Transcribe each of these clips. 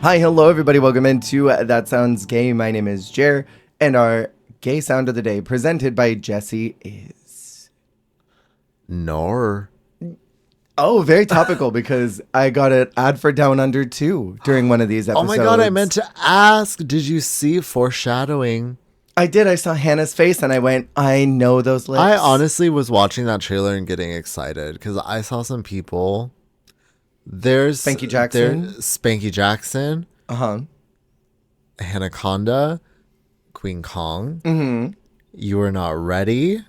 Hi, hello, everybody. Welcome into That Sounds Gay. My name is Jer, and our gay sound of the day, presented by Jesse, is Nor. very topical because I got an ad for Down Under 2 during one of these Oh episodes. my god, I meant to ask. Did you see foreshadowing? I did. I saw Hannah's face, and I went, I know those lips. I honestly was watching that trailer and getting excited because I saw some people. There's Spanky Jackson. Spanky Jackson, Uh-huh. Anaconda, Queen Kong. Mm-hmm. You are not ready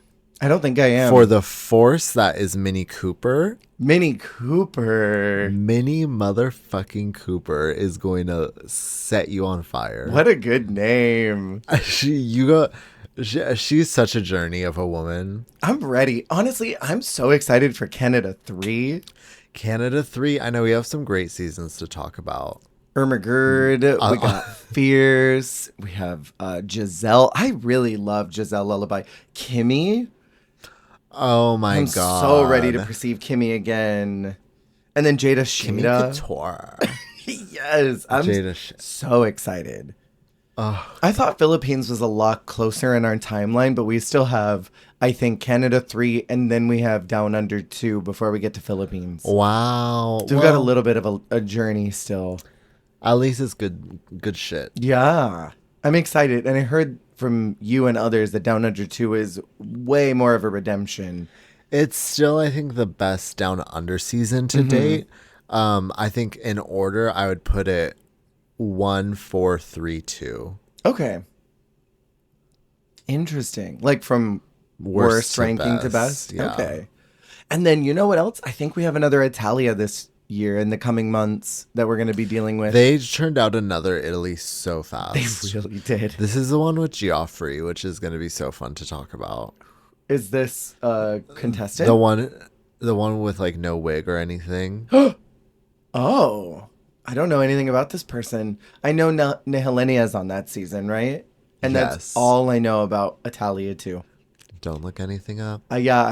I don't think I am. for the force that is Minnie Cooper. Minnie Cooper. Minnie motherfucking Cooper is going to set you on fire. What a good name. She's such a journey of a woman. I'm ready. Honestly, I'm so excited for Canada 3. Canada 3, I know we have some great seasons to talk about. Irma Gerd, we got Fierce, we have Giselle. I really love Giselle Lullaby. Kimmy, Oh my I'm god. so ready to perceive Kimmy again. And then Jada Kimmy Shida. Couture. Yes, I'm so excited. I thought Philippines was a lot closer in our timeline, but we still have, I think, Canada 3, and then we have Down Under 2 before we get to Philippines. Wow. So we've got a little bit of a journey still. At least it's good shit. Yeah, I'm excited. And I heard from you and others that Down Under 2 is way more of a redemption. It's still, I think, the best Down Under season to date. I think in order, I would put it 1, 4, 3, 2. Okay. Interesting. Like from worst to ranking to best, best? yeah. Okay. And then you know what else? I think we have another Italia this year in the coming months that we're going to be dealing with. They turned out another Italy so fast. They really did. This is the one with Geoffrey, which is going to be so fun to talk about. Is this a contestant? The one with like no wig or anything. Oh, I don't know anything about this person. I know Nehelenia is on that season, right? And Yes. that's all I know about Italia too. Don't look anything up. Yeah,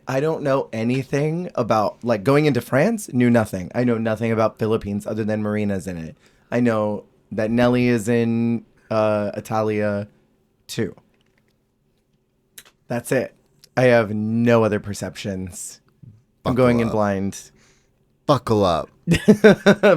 I don't know anything about, like, going into France, knew nothing. I know nothing about Philippines other than Marina's in it. I know that Nelly is in Italia too. That's it. I have no other perceptions. I'm going in blind. Buckle up.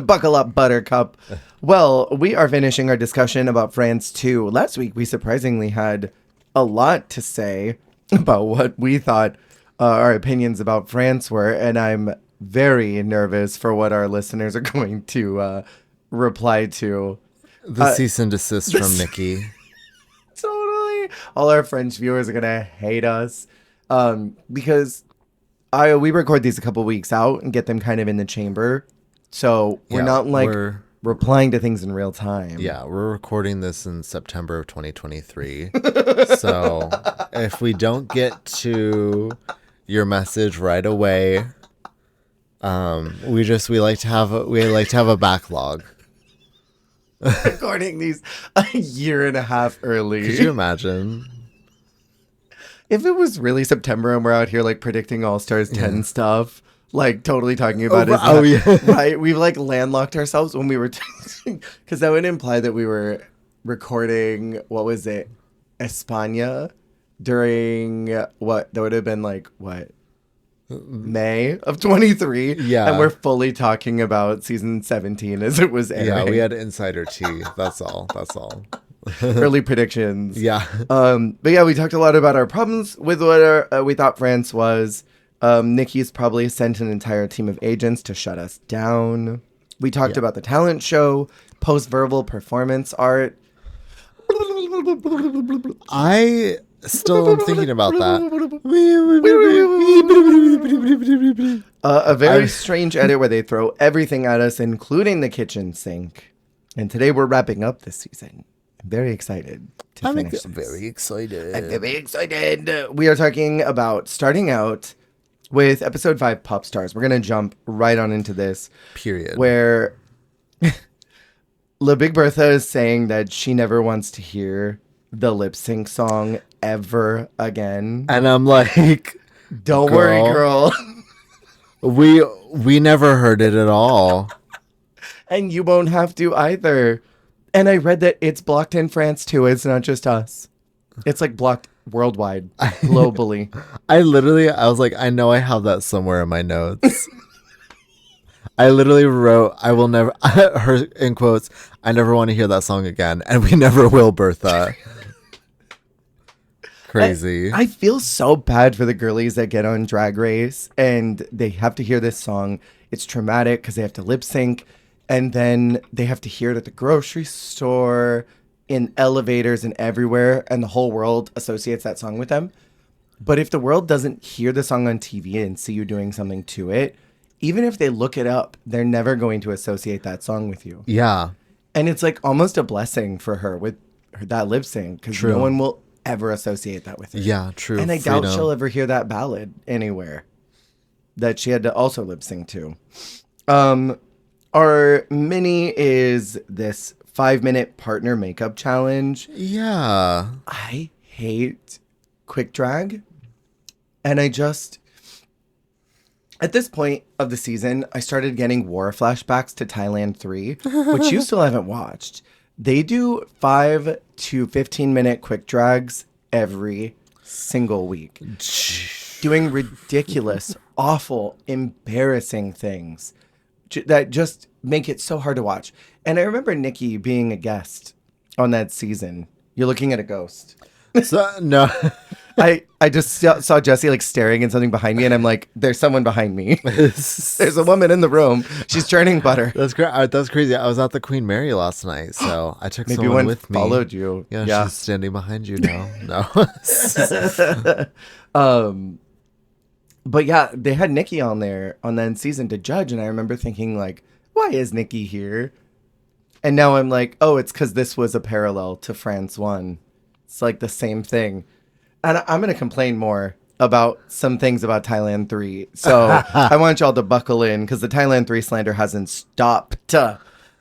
Buckle up, Buttercup. Well, we are finishing our discussion about France too. Last week, we surprisingly had a lot to say about what we thought our opinions about France were, and I'm very nervous for what our listeners are going to reply to. The cease and desist from Nikki. Totally. All our French viewers are going to hate us because we record these a couple weeks out and get them kind of in the chamber. So we're not replying to things in real time. Yeah, we're recording this in September of 2023. So if we don't get to your message right away, we like to have a backlog. Recording these a year and a half early. Could you imagine? If it was really September and we're out here like predicting All Stars 10 stuff, like totally talking about it. Right? We've like landlocked ourselves when we were, because that would imply that we were recording, what was it, España during what? That would have been like, what? May of 23. Yeah. And we're fully talking about season 17 as it was airing. Yeah, we had insider tea. That's all. Early predictions. Yeah. But yeah, we talked a lot about our problems with what we thought France was. Nikki's probably sent an entire team of agents to shut us down. We talked about the talent show, post-verbal performance art. I still am thinking about that. A very strange edit where they throw everything at us, including the kitchen sink. And today we're wrapping up this season. I'm very excited to finish this. Very excited. I'm very excited. We are talking about starting out with episode 5, Pop Stars. We're going to jump right on into this. Period. Where La Big Bertha is saying that she never wants to hear the lip sync song ever again. And I'm like, don't worry, girl. We never heard it at all. And you won't have to either. And I read that it's blocked in France too. It's not just us. It's like blocked worldwide, globally. I was like, I know I have that somewhere in my notes. I literally wrote, I will never, her in quotes, I never want to hear that song again. And we never will, Bertha. Crazy. I feel so bad for the girlies that get on Drag Race and they have to hear this song. It's traumatic because they have to lip sync and then they have to hear it at the grocery store, in elevators and everywhere. And the whole world associates that song with them. But if the world doesn't hear the song on TV and see you doing something to it, even if they look it up, they're never going to associate that song with you. Yeah. And it's like almost a blessing for her with that lip sync because no one will ever associate that with her. Yeah, true. And I doubt she'll ever hear that ballad anywhere that she had to also lip sync to. Our mini is this 5-minute partner makeup challenge. Yeah. I hate quick drag. And I just, at this point of the season, I started getting war flashbacks to Thailand 3, which you still haven't watched. They do 5 to 15-minute quick drags every single week. Doing ridiculous, awful, embarrassing things that just make it so hard to watch. And I remember Nikki being a guest on that season. You're looking at a ghost. No. I just saw Jessie like staring at something behind me, and I'm like, "There's someone behind me. There's a woman in the room. She's churning butter." That's great. That's crazy. I was at the Queen Mary last night, so I took Maybe someone with me. Followed you. Yeah, she's standing behind you now. No. But yeah, they had Nikki on there on that season to judge, and I remember thinking like, "Why is Nikki here?" And now I'm like, "Oh, it's because this was a parallel to France 1. It's like the same thing." And I'm going to complain more about some things about Thailand 3. So I want y'all to buckle in because the Thailand 3 slander hasn't stopped.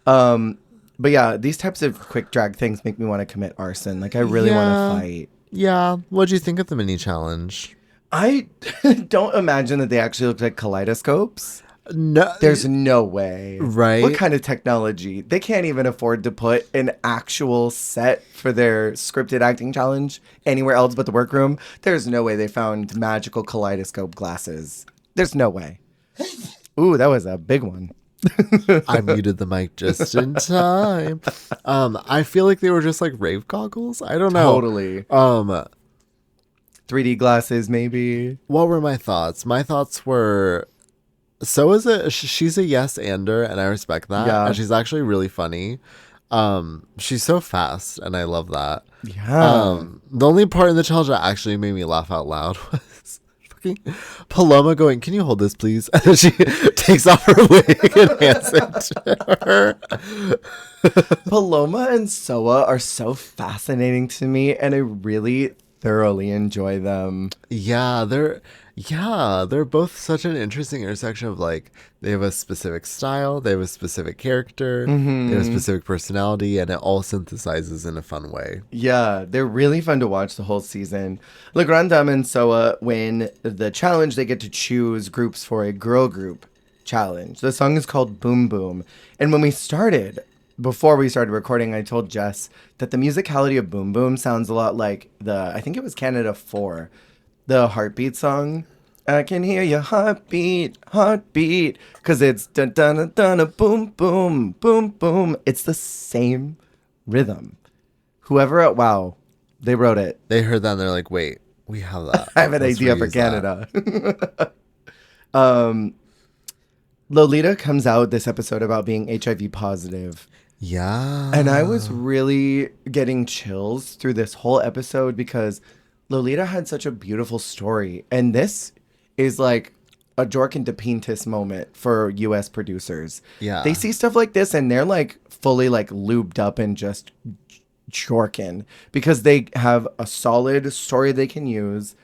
But yeah, these types of quick drag things make me want to commit arson. Like I really want to fight. Yeah. What'd you think of the mini challenge? I don't imagine that they actually look like kaleidoscopes. No, there's no way. Right? What kind of technology? They can't even afford to put an actual set for their scripted acting challenge anywhere else but the workroom. There's no way they found magical kaleidoscope glasses. There's no way. Ooh, that was a big one. I muted the mic just in time. I feel like they were just like rave goggles. I don't know. Totally. 3D glasses, maybe. What were my thoughts? My thoughts were, she's a yes-ander, and I respect that. Yeah. And she's actually really funny. She's so fast, and I love that. Yeah. The only part in the challenge that actually made me laugh out loud was fucking Paloma going, "Can you hold this, please?" And then she takes off her wig and hands it to her. Paloma and Soa are so fascinating to me, and I really thoroughly enjoy them. Yeah, they're both such an interesting intersection of like they have a specific style, they have a specific character, they have a specific personality, and it all synthesizes in a fun way. Yeah, they're really fun to watch the whole season. Le Grand Dame and Soa win the challenge. They get to choose groups for a girl group challenge. The song is called Boom Boom. And before we started recording, I told Jess that the musicality of Boom Boom sounds a lot like I think it was Canada 4, the Heartbeat song. I can hear your heartbeat, because it's dun dun dun dun boom boom boom boom. It's the same rhythm. Whoever at WoW, they wrote it. They heard that and they're like, "Wait, we have that." I have an idea for Canada. Lolita comes out this episode about being HIV positive. Yeah. And I was really getting chills through this whole episode because Lolita had such a beautiful story. And this is like a Jork and DePintis moment for US producers. Yeah. They see stuff like this and they're like fully like lubed up and just jorking because they have a solid story they can use.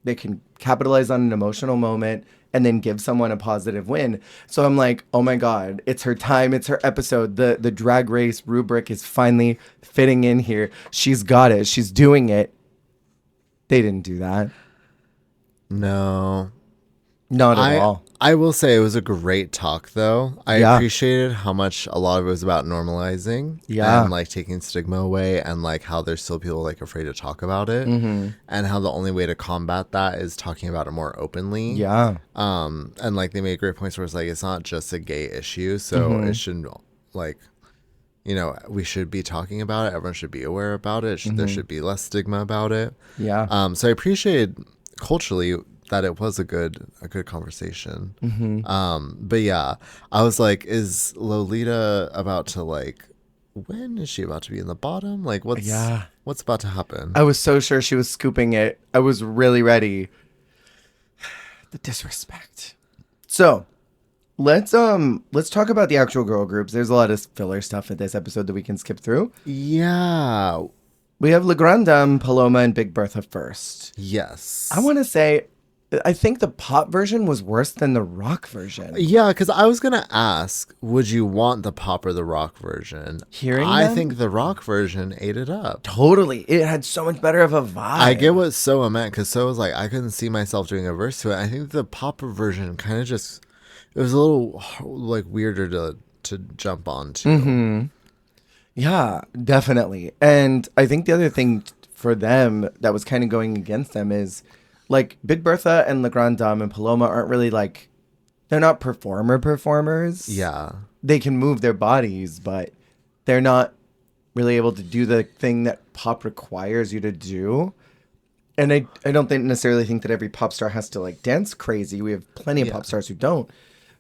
They can capitalize on an emotional moment and then give someone a positive win. So I'm like, oh my God, it's her time. It's her episode. The Drag Race rubric is finally fitting in here. She's got it. She's doing it. They didn't do that. No. Not at all. I will say it was a great talk, though. I Yeah. appreciated how much a lot of it was about normalizing Yeah. and like taking stigma away, and like how there's still people like afraid to talk about it, and how the only way to combat that is talking about it more openly. Yeah. And like they made great points where it's like it's not just a gay issue, so it shouldn't like, you know, we should be talking about it. Everyone should be aware about it. There should be less stigma about it. Yeah. So I appreciated culturally that it was a good conversation. But yeah, I was like, is Lolita about to like, when is she about to be in the bottom? Like, what's about to happen? I was so sure she was scooping it. I was really ready. The disrespect. So let's talk about the actual girl groups. There's a lot of filler stuff in this episode that we can skip through. Yeah. We have La Grande Dame, Paloma, and Big Bertha first. Yes. I want to say, I think the pop version was worse than the rock version. Yeah, because I was going to ask, would you want the pop or the rock version? I think the rock version ate it up. Totally. It had so much better of a vibe. I get what Soa meant, because Soa was like, I couldn't see myself doing a verse to it. I think the pop version kind of just, it was a little like weirder to jump onto. Yeah, definitely. And I think the other thing for them that was kind of going against them is like Big Bertha and La Grande Dame and Paloma aren't really like, they're not performers. Yeah. They can move their bodies, but they're not really able to do the thing that pop requires you to do. And I don't necessarily think that every pop star has to like dance crazy. We have plenty of pop stars who don't.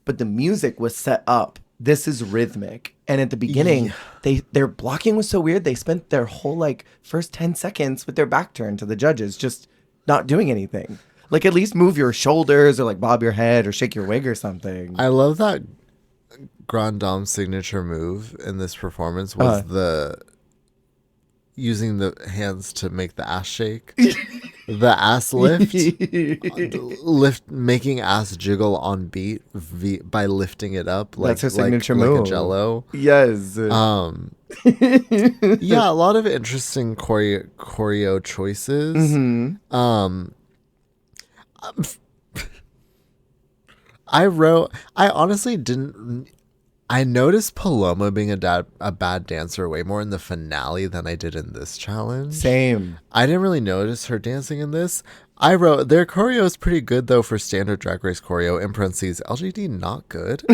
But the music was set up. This is rhythmic. And at the beginning, their blocking was so weird. They spent their whole like first 10 seconds with their back turned to the judges, just not doing anything. Like at least move your shoulders or like bob your head or shake your wig or something. I love that Grande Dame's signature move in this performance was the using the hands to make the ass shake. The ass lift, making ass jiggle on beat by lifting it up. Like, that's her signature move. Like a jello. Yes. Yeah, a lot of interesting choreo choices. I honestly didn't. I noticed Paloma being a bad dancer way more in the finale than I did in this challenge. Same. I didn't really notice her dancing in this. I wrote, their choreo is pretty good, though, for standard Drag Race choreo. In parentheses, LGD not good.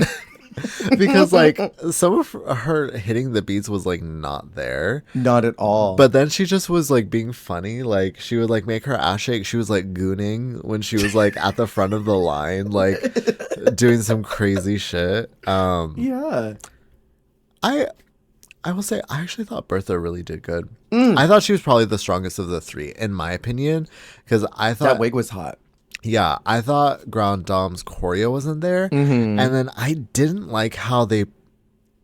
Because, like, some of her hitting the beats was, like, not there. Not at all. But then she just was, like, being funny. Like, she would, like, make her ass shake. She was, like, gooning when she was, like, at the front of the line, like, doing some crazy shit. Yeah. I will say, I actually thought Bertha really did good. I thought she was probably the strongest of the three, in my opinion. Because I thought... That wig was hot. Yeah, I thought Grande Dame's choreo wasn't there. And then I didn't like how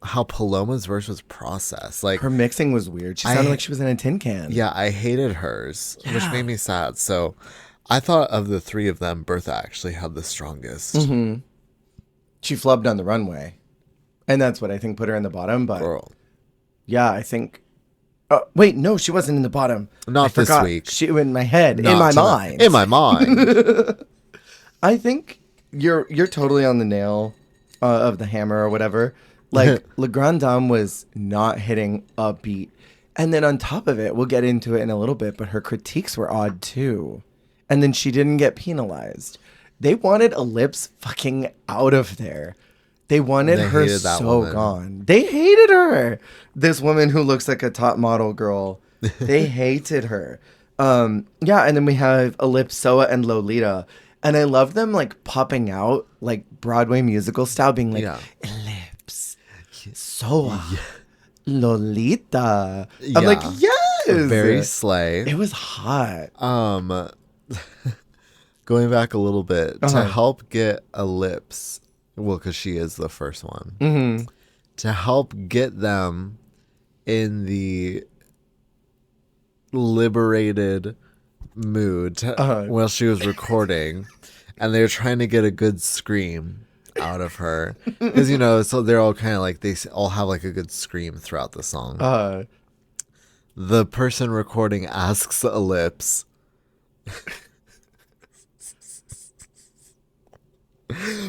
Paloma's verse was processed. Like, her mixing was weird. She sounded like she was in a tin can. Yeah, I hated hers, which made me sad. So I thought of the three of them, Bertha actually had the strongest. She flubbed on the runway. And that's what I think put her in the bottom. But Girl. Yeah, I think... wait, no, she wasn't in the bottom. Not this week. She in my head, in my mind. In my mind. I think you're totally on the nail of the hammer or whatever. Like, La Grande Dame was not hitting a beat. And then on top of it, we'll get into it in a little bit, but her critiques were odd too. And then she didn't get penalized. They wanted Ellipse fucking out of there. They wanted her so gone. They hated her. This woman who looks like a top model girl. They hated her. Yeah, and then we have Ellipse, Soa, and Lolita. And I love them like popping out like Broadway musical style, being like, Ellipse, Soa, Lolita. I'm like, yes. Very slay. It was hot. Going back a little bit, to help get Ellipse, well, because she is the first one, to help get them in the liberated mood while she was recording, and they were trying to get a good scream out of her, because, you know, so they're all kind of like, they all have like a good scream throughout the song. The person recording asks Ellipse,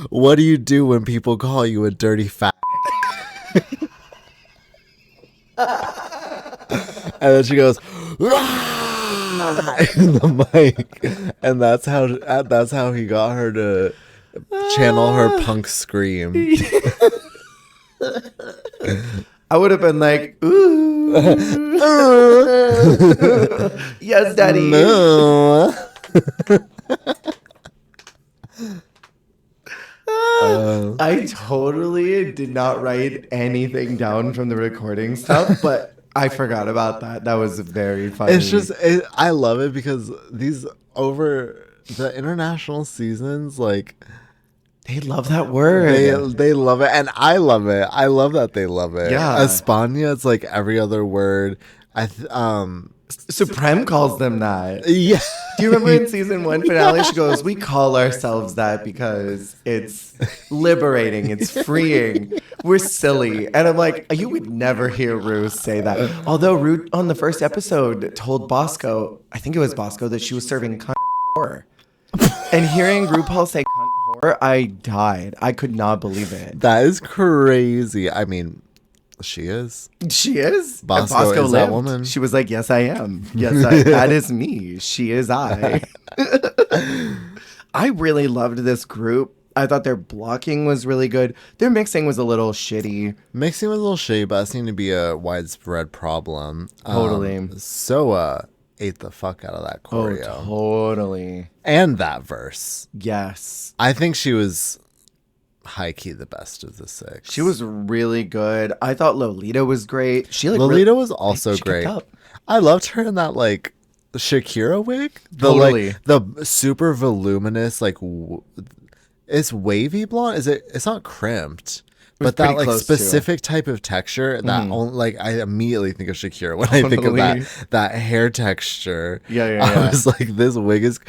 What do you do when people call you a dirty fat? And then she goes, "Rah!" in the mic, and that's how he got her to channel her punk scream. I would have been like, ooh, yes, daddy. No. I totally did not write anything down from the recording stuff, but I forgot about that. That was very funny. It's just, I love it because these over the international seasons, like, they love that word. they love it, and I love it. I love that they love it. Yeah. España, it's like every other word. Supreme calls them that. Yeah. Do you remember in season 1 finale, she goes, we call ourselves that because it's liberating, it's freeing, we're silly. And I'm like, you would never hear Ru say that. Although Ru on the first episode told Bosco, I think it was Bosco, that she was serving cunt whore. And hearing RuPaul say cunt whore, I died. I could not believe it. That is crazy. I mean, she is. She is. Bosco is that woman. She was like, yes, I am. Yes, that is me. She is I. I really loved this group. I thought their blocking was really good. Their mixing was a little shitty. Mixing was a little shitty, but that seemed to be a widespread problem. Totally. Soa ate the fuck out of that choreo. Oh, totally. And that verse. Yes. I think she was high-key the best of the 6. She was really good. I thought Lolita was great. Lolita was also great. I loved her in that, like, Shakira wig. Totally. Like, the super voluminous, like, it's wavy blonde. It's not crimped. But that, like, specific type of texture that only, like, I immediately think of Shakira when I think of that hair texture. Yeah. I was like, this wig is...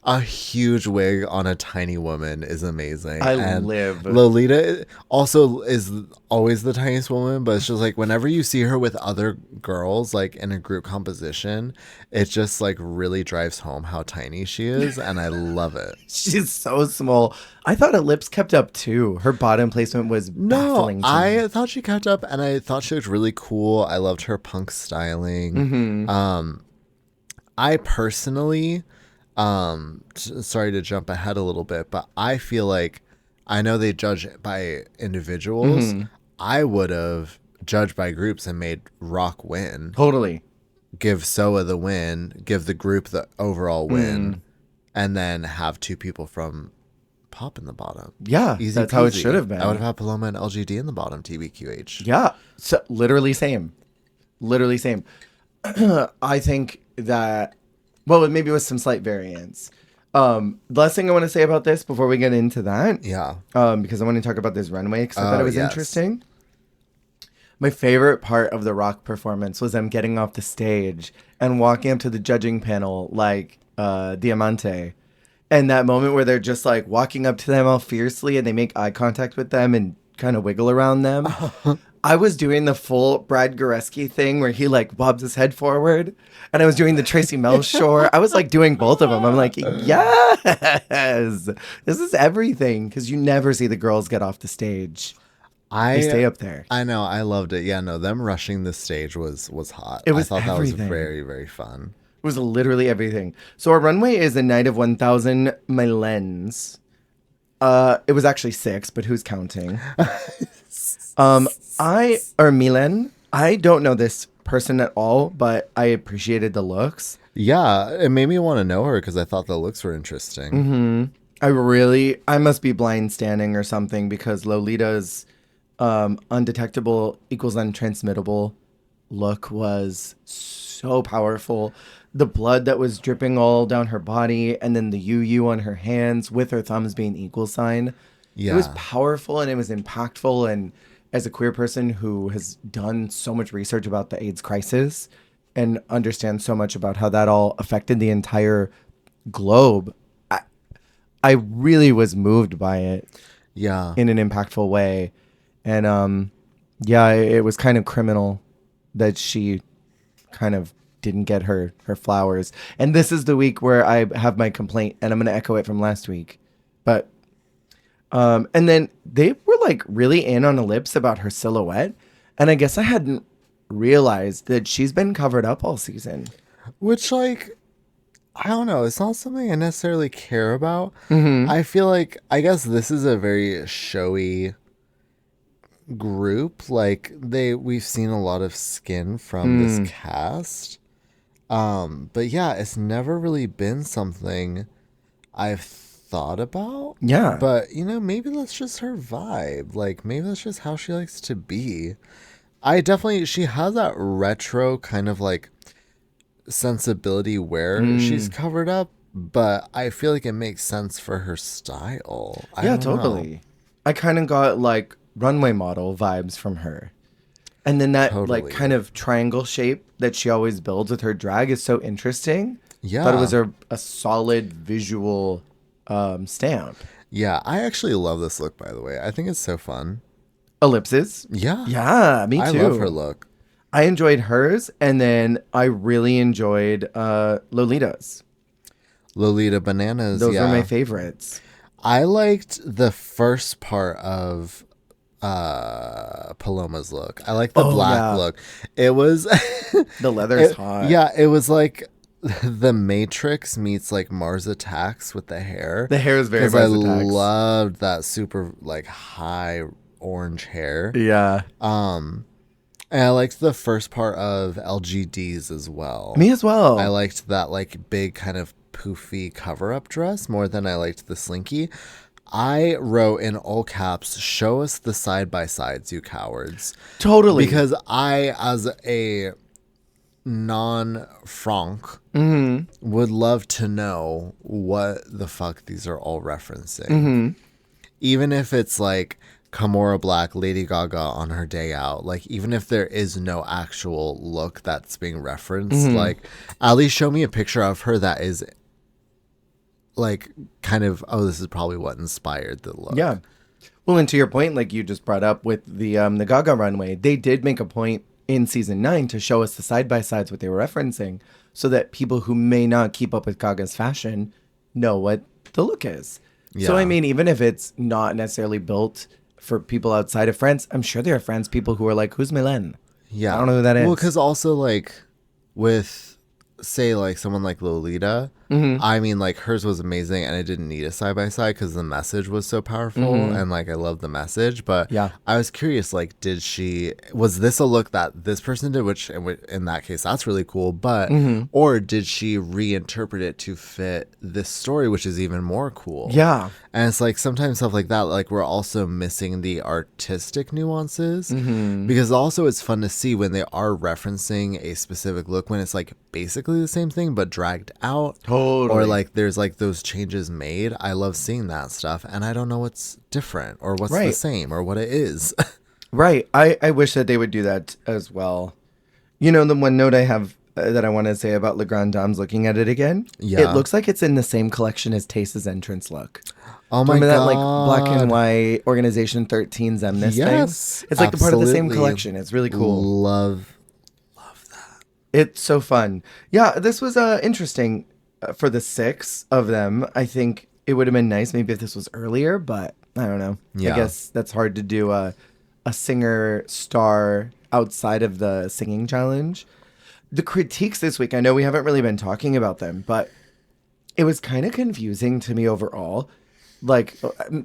a huge wig on a tiny woman is amazing. Lolita also is always the tiniest woman, but it's just like whenever you see her with other girls, like in a group composition, it just like really drives home how tiny she is, and I love it. She's so small. I thought her lips kept up too. Her bottom placement was baffling. I thought she kept up, and I thought she looked really cool. I loved her punk styling. Mm-hmm. I personally... sorry to jump ahead a little bit, but I feel like I know they judge by individuals. Mm-hmm. I would have judged by groups and made Rock win. Totally. Give Soa the win, give the group the overall win, and then have 2 people from Pop in the bottom. Yeah, Easy that's peasy. how it should have been. I would have had Paloma and LGD in the bottom, TBQH. Yeah, so, literally same. I think that... Well, maybe with some slight variance. The last thing I want to say about this before we get into that. Yeah. Because I want to talk about this runway because I thought it was interesting. My favorite part of the Rock performance was them getting off the stage and walking up to the judging panel like Diamante. And that moment where they're just like walking up to them all fiercely and they make eye contact with them and kind of wiggle around them. I was doing the full Brad Goreski thing where he like bobs his head forward, and I was doing the Tracy Melshore. I was like doing both of them. I'm like, yes, this is everything because you never see the girls get off the stage. They stay up there. I know. I loved it. Yeah, no, them rushing the stage was hot. It was I thought everything. That was very, very fun. It was literally everything. So our runway is a night of 1,000 Milens. It was actually 6, but who's counting? Milen. I don't know this person at all, but I appreciated the looks. Yeah, it made me want to know her because I thought the looks were interesting. Mm-hmm. I must be blind standing or something because Lolita's undetectable equals untransmittable look was so powerful. The blood that was dripping all down her body and then the UU on her hands with her thumbs being equal sign. Yeah. It was powerful and it was impactful, and as a queer person who has done so much research about the AIDS crisis and understands so much about how that all affected the entire globe, I really was moved by it. Yeah. In an impactful way. And it was kind of criminal that she kind of didn't get her flowers. And this is the week where I have my complaint, and I'm going to echo it from last week. But And then they were like really in on Ellipse about her silhouette. And I guess I hadn't realized that she's been covered up all season. Which, like, I don't know. It's not something I necessarily care about. Mm-hmm. I feel like, I guess this is a very showy group. Like, we've seen a lot of skin from this cast. But yeah, it's never really been something I've thought about. Yeah. But, maybe that's just her vibe. Like, maybe that's just how she likes to be. She has that retro kind of like sensibility where she's covered up, but I feel like it makes sense for her style. I don't know. I kind of got like runway model vibes from her. And then that like kind of triangle shape that she always builds with her drag is so interesting. Yeah. Thought it was a solid visual stamp. Yeah, I actually love this look, by the way. I think it's so fun. Ellipses. Yeah. Yeah, me too. I love her look. I enjoyed hers, and then I really enjoyed Lolita's. Lolita Bananas, Those were my favorites. I liked the first part of Paloma's look. I like the black look. It was the leather's hot. Yeah, it was like the Matrix meets like Mars Attacks with the hair. The hair is very Mars Attacks. I loved that super like high orange hair. Yeah. And I liked the first part of LGD's as well. Me as well. I liked that like big kind of poofy cover-up dress more than I liked the slinky. I wrote in all caps, "Show us the side-by-sides, you cowards." Totally. Because I, as a non-franc, would love to know what the fuck these are all referencing. Even if it's like Kamora Black, Lady Gaga on her day out, like even if there is no actual look that's being referenced, like at least show me a picture of her that is like kind of, oh, this is probably what inspired the look. Yeah. Well, and to your point, like you just brought up with the Gaga runway, they did make a point in season 9 to show us the side-by-sides, what they were referencing, so that people who may not keep up with Gaga's fashion know what the look is. Yeah. So, I mean, even if it's not necessarily built for people outside of France, I'm sure there are France people who are like, who's Mylène? Yeah. I don't know who that is. Well, because also, like, with, say, like, someone like Lolita, I mean, like, hers was amazing, and I didn't need a side-by-side because the message was so powerful, and, like, I love the message, but yeah. I was curious, like, was this a look that this person did, which, in that case, that's really cool, but, or did she reinterpret it to fit this story, which is even more cool? Yeah. And it's, like, sometimes stuff like that, like, we're also missing the artistic nuances, because also it's fun to see when they are referencing a specific look, when it's, like, basically the same thing, but dragged out. Totally. Or like there's like those changes made. I love seeing that stuff, and I don't know what's different or what's the same or what it is. Right. I wish that they would do that as well. You know, the one note I have that I want to say about Le Grand Dame's, looking at it again, it looks like it's in the same collection as Taste's entrance look. Oh my god! Remember that like black and white Organization 13 Zemnis thing? It's like the part of the same collection. It's really cool. Love that. It's so fun. Yeah, this was interesting. For the 6 of them, I think it would have been nice maybe if this was earlier, but I don't know. Yeah. I guess that's hard to do a singer star outside of the singing challenge. The critiques this week, I know we haven't really been talking about them, but it was kind of confusing to me overall. Like,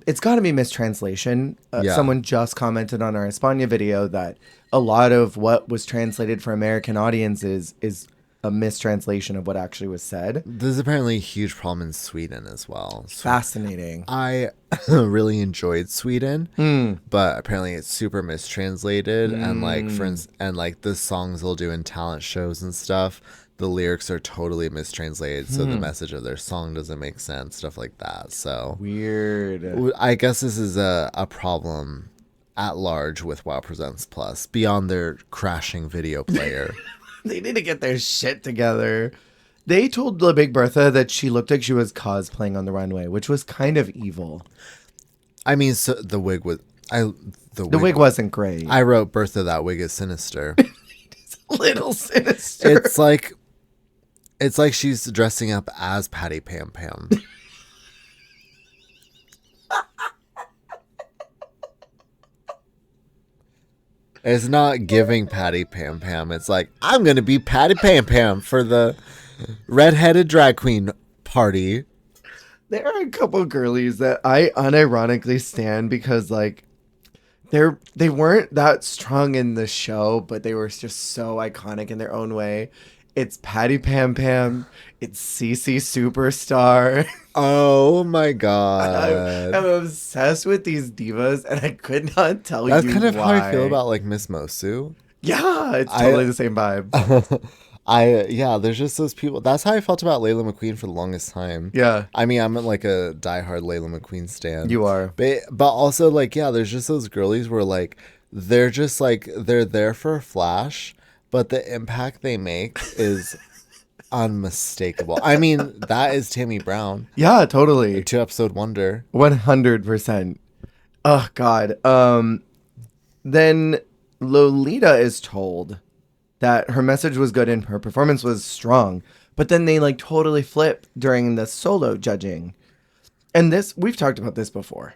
it's got to be mistranslation. Someone just commented on our España video that a lot of what was translated for American audiences is a mistranslation of what actually was said. There's apparently a huge problem in Sweden as well. Fascinating. I really enjoyed Sweden, but apparently it's super mistranslated, and like the songs they'll do in talent shows and stuff, the lyrics are totally mistranslated, so the message of their song doesn't make sense, stuff like that. So weird. I guess this is a problem at large with WoW Presents Plus, beyond their crashing video player. They need to get their shit together. They told La Big Bertha that she looked like she was cosplaying on the runway, which was kind of evil. I mean, so the wig was... The wig wasn't great. I wrote, Bertha, that wig is sinister. It's a little sinister. It's like she's dressing up as Patty Pam Pam. It's not giving Patty Pam Pam. It's like, I'm going to be Patty Pam Pam for the redheaded drag queen party. There are a couple girlies that I unironically stan because like they weren't that strong in the show, but they were just so iconic in their own way. It's Patty Pam Pam. It's Cece Superstar. Oh my god. I'm obsessed with these divas, and I could not tell That's you kind of why. how I feel about like Miss Mosu. Yeah, it's totally the same vibe. Yeah, there's just those people. That's how I felt about Layla McQueen for the longest time. Yeah. I mean, I'm like a diehard Layla McQueen stan. You are. But also like, yeah, there's just those girlies where like they're just like they're there for a flash, but the impact they make is unmistakable. I mean, that is Tammy Brown. Yeah, totally. 2-episode wonder. 100%. Oh God. Then Lolita is told that her message was good and her performance was strong, but then they like totally flip during the solo judging. And this, we've talked about this before.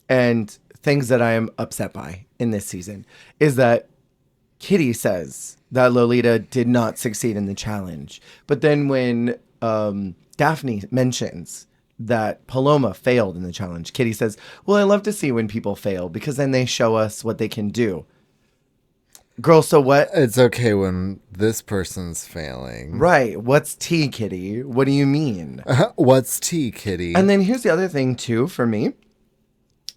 And things that I am upset by in this season is that Kitty says that Lolita did not succeed in the challenge. But then when Daphne mentions that Paloma failed in the challenge, Kitty says, well, I love to see when people fail because then they show us what they can do. Girl, so what? It's okay when this person's failing. Right. What's tea, Kitty? What do you mean? What's tea, Kitty? And then here's the other thing, too, for me.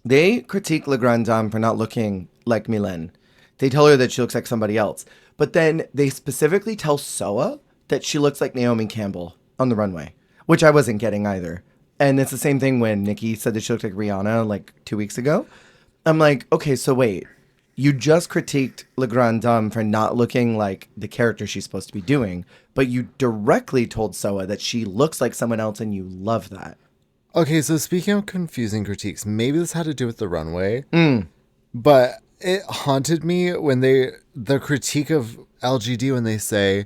They critique La Grande Dame for not looking like Mylène. They tell her that she looks like somebody else. But then they specifically tell Soa that she looks like Naomi Campbell on the runway, which I wasn't getting either. And it's the same thing when Nikki said that she looked like Rihanna like 2 weeks ago. I'm like, okay, so wait. You just critiqued La Grande Dame for not looking like the character she's supposed to be doing, but you directly told Soa that she looks like someone else and you love that. Okay, so speaking of confusing critiques, maybe this had to do with the runway, but it haunted me when the critique of LGD when they say,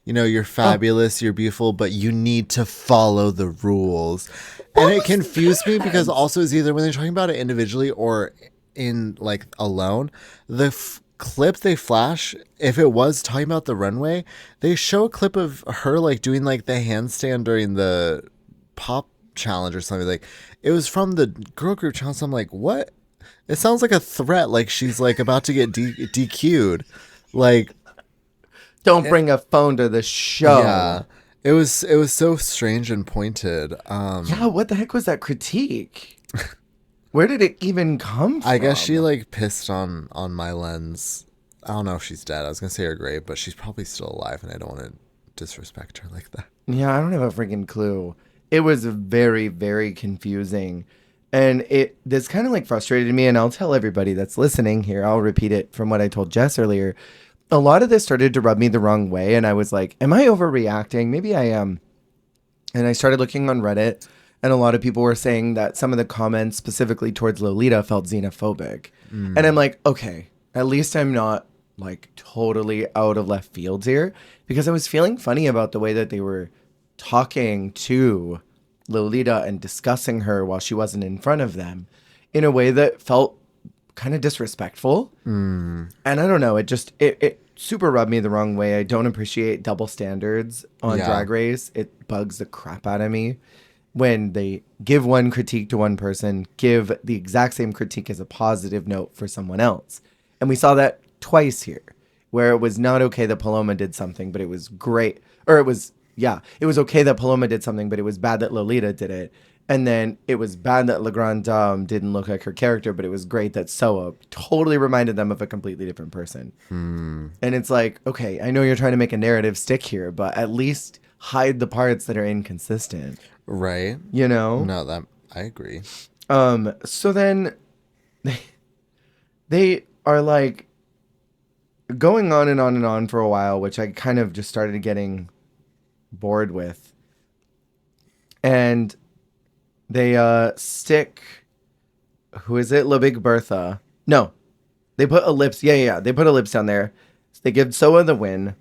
you know, you're fabulous, you're beautiful, but you need to follow the rules. And it confused me because also it's either when they're talking about it individually or in like alone, the clip they flash, if it was talking about the runway, they show a clip of her like doing like the handstand during the pop challenge or something. Like it was from the girl group challenge. So I'm like, what? It sounds like a threat, like she's like about to get DQ'd. Like, don't bring a phone to the show. Yeah, it was so strange and pointed. Yeah, what the heck was that critique? Where did it even come from? I guess she like pissed on my lens. I don't know if she's dead. I was gonna say her grave, but she's probably still alive, and I don't want to disrespect her like that. Yeah, I don't have a freaking clue. It was very, very confusing. And this kind of like frustrated me, and I'll tell everybody that's listening here, I'll repeat it from what I told Jess earlier. A lot of this started to rub me the wrong way, and I was like, am I overreacting? Maybe I am. And I started looking on Reddit, and a lot of people were saying that some of the comments specifically towards Lolita felt xenophobic. And I'm like, okay, at least I'm not like totally out of left field here, because I was feeling funny about the way that they were talking to Lolita and discussing her while she wasn't in front of them in a way that felt kind of disrespectful. And I don't know, it super rubbed me the wrong way. I don't appreciate double standards on Drag Race. It bugs the crap out of me when they give one critique to one person, give the exact same critique as a positive note for someone else. And we saw that twice here, where it was not okay that Paloma did something, but it was great. Or it was okay that Paloma did something, but it was bad that Lolita did it. And then it was bad that La Grande Dame didn't look like her character, but it was great that Soa totally reminded them of a completely different person. And it's like, okay, I know you're trying to make a narrative stick here, but at least hide the parts that are inconsistent. Right. You know? No, that I agree. So then they are like going on and on and on for a while, which I kind of just started getting bored with. And they stick, who is it? La Big Bertha. No, they put a lips. Yeah. They put a lips down there. So they give Soa the win.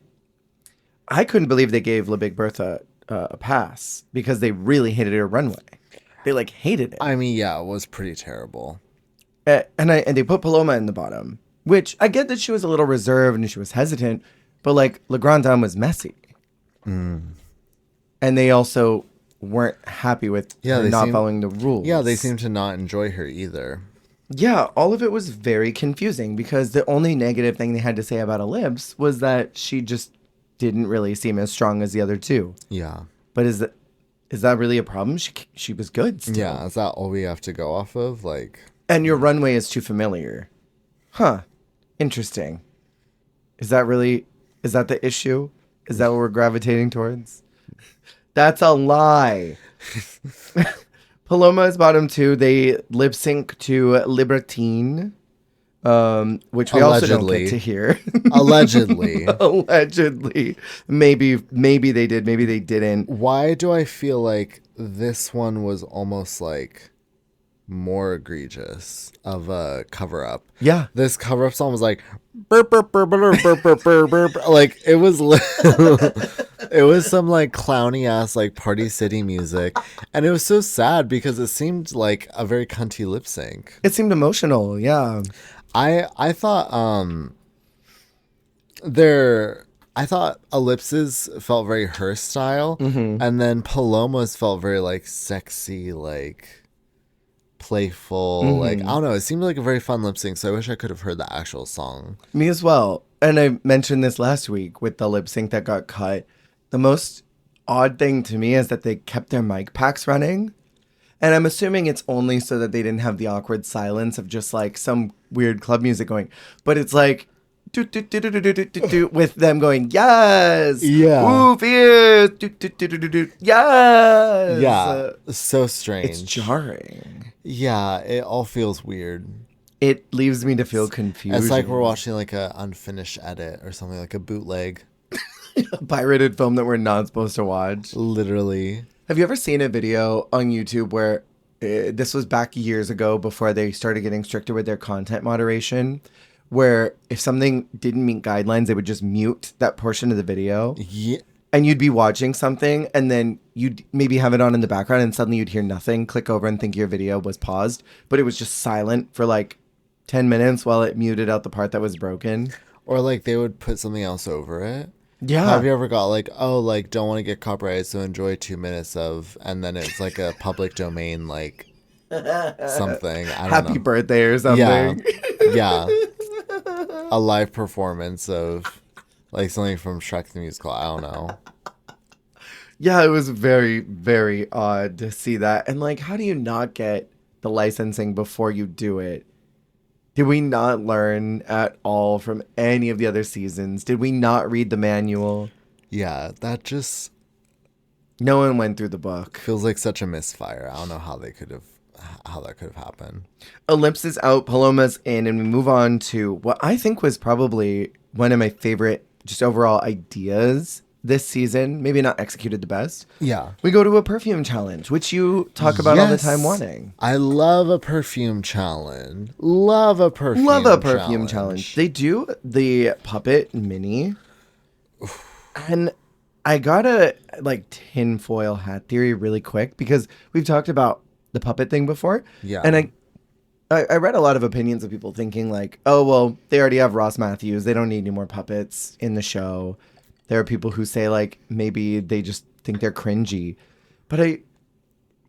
I couldn't believe they gave La Big Bertha a pass because they really hated her runway. They hated it. I mean, yeah, it was pretty terrible. And they put Paloma in the bottom. Which I get that she was a little reserved and she was hesitant, but like Le Grand Dame was messy. And they also weren't happy with her not following the rules. Yeah, they seemed to not enjoy her either. Yeah, all of it was very confusing because the only negative thing they had to say about Ellipse was that she just didn't really seem as strong as the other two. Yeah. But is that really a problem? She was good still. Yeah, is that all we have to go off of? Like, and your runway is too familiar. Huh. Interesting. Is that the issue? Is that what we're gravitating towards? That's a lie. Paloma is bottom 2. They lip sync to Libertine, which we also don't get to hear. Allegedly. Allegedly. Maybe they did. Maybe they didn't. Why do I feel like this one was almost like more egregious of a cover up? Yeah. This cover up song was like burp, burp, burp, burp, burp, burp, burp, burp. Like it was it was some like clowny ass like Party City music, and it was so sad because it seemed like a very cunty lip sync. It seemed emotional. Yeah. I thought Ellipse's felt very her style, and then Paloma's felt very like sexy, like playful, like I don't know. It seemed like a very fun lip sync, so I wish I could have heard the actual song. Me as well. And I mentioned this last week with the lip sync that got cut. The most odd thing to me is that they kept their mic packs running. And I'm assuming it's only so that they didn't have the awkward silence of just like some weird club music going. But it's like do, do, do, do, do, do, do, do, with them going, yes. Yeah. Ooh, fierce. Do, do, do, do, do, do, yes. Yeah. So strange. It's jarring. Yeah, it all feels weird. It leaves me to feel confused. It's like we're watching like a unfinished edit or something, like a bootleg. A pirated film that we're not supposed to watch. Literally. Have you ever seen a video on YouTube where this was back years ago before they started getting stricter with their content moderation, where if something didn't meet guidelines, they would just mute that portion of the video? Yeah. And you'd be watching something and then you'd maybe have it on in the background and suddenly you'd hear nothing, click over and think your video was paused, but it was just silent for like 10 minutes while it muted out the part that was broken. Or like they would put something else over it. Yeah. Have you ever got like, oh, like don't want to get copyrighted, so enjoy 2 minutes of, and then it's like a public domain, like something. I don't know. Happy birthday or something. Yeah. Yeah. A live performance of like something from Shrek the Musical. I don't know. Yeah, it was very, very odd to see that. And like, how do you not get the licensing before you do it? Did we not learn at all from any of the other seasons? Did we not read the manual? Yeah, that just... No one went through the book. Feels like such a misfire. I don't know how that could have happened. Ellipse is out, Paloma's in, and we move on to what I think was probably one of my favorite just overall ideas this season. Maybe not executed the best. Yeah. We go to a perfume challenge, which you talk about all the time wanting. I love a perfume challenge. Love a perfume challenge. They do the puppet mini. And I got a like tinfoil hat theory really quick because we've talked about the puppet thing before. Yeah. And I read a lot of opinions of people thinking like, oh, well, they already have Ross Matthews. They don't need any more puppets in the show. There are people who say like maybe they just think they're cringy. But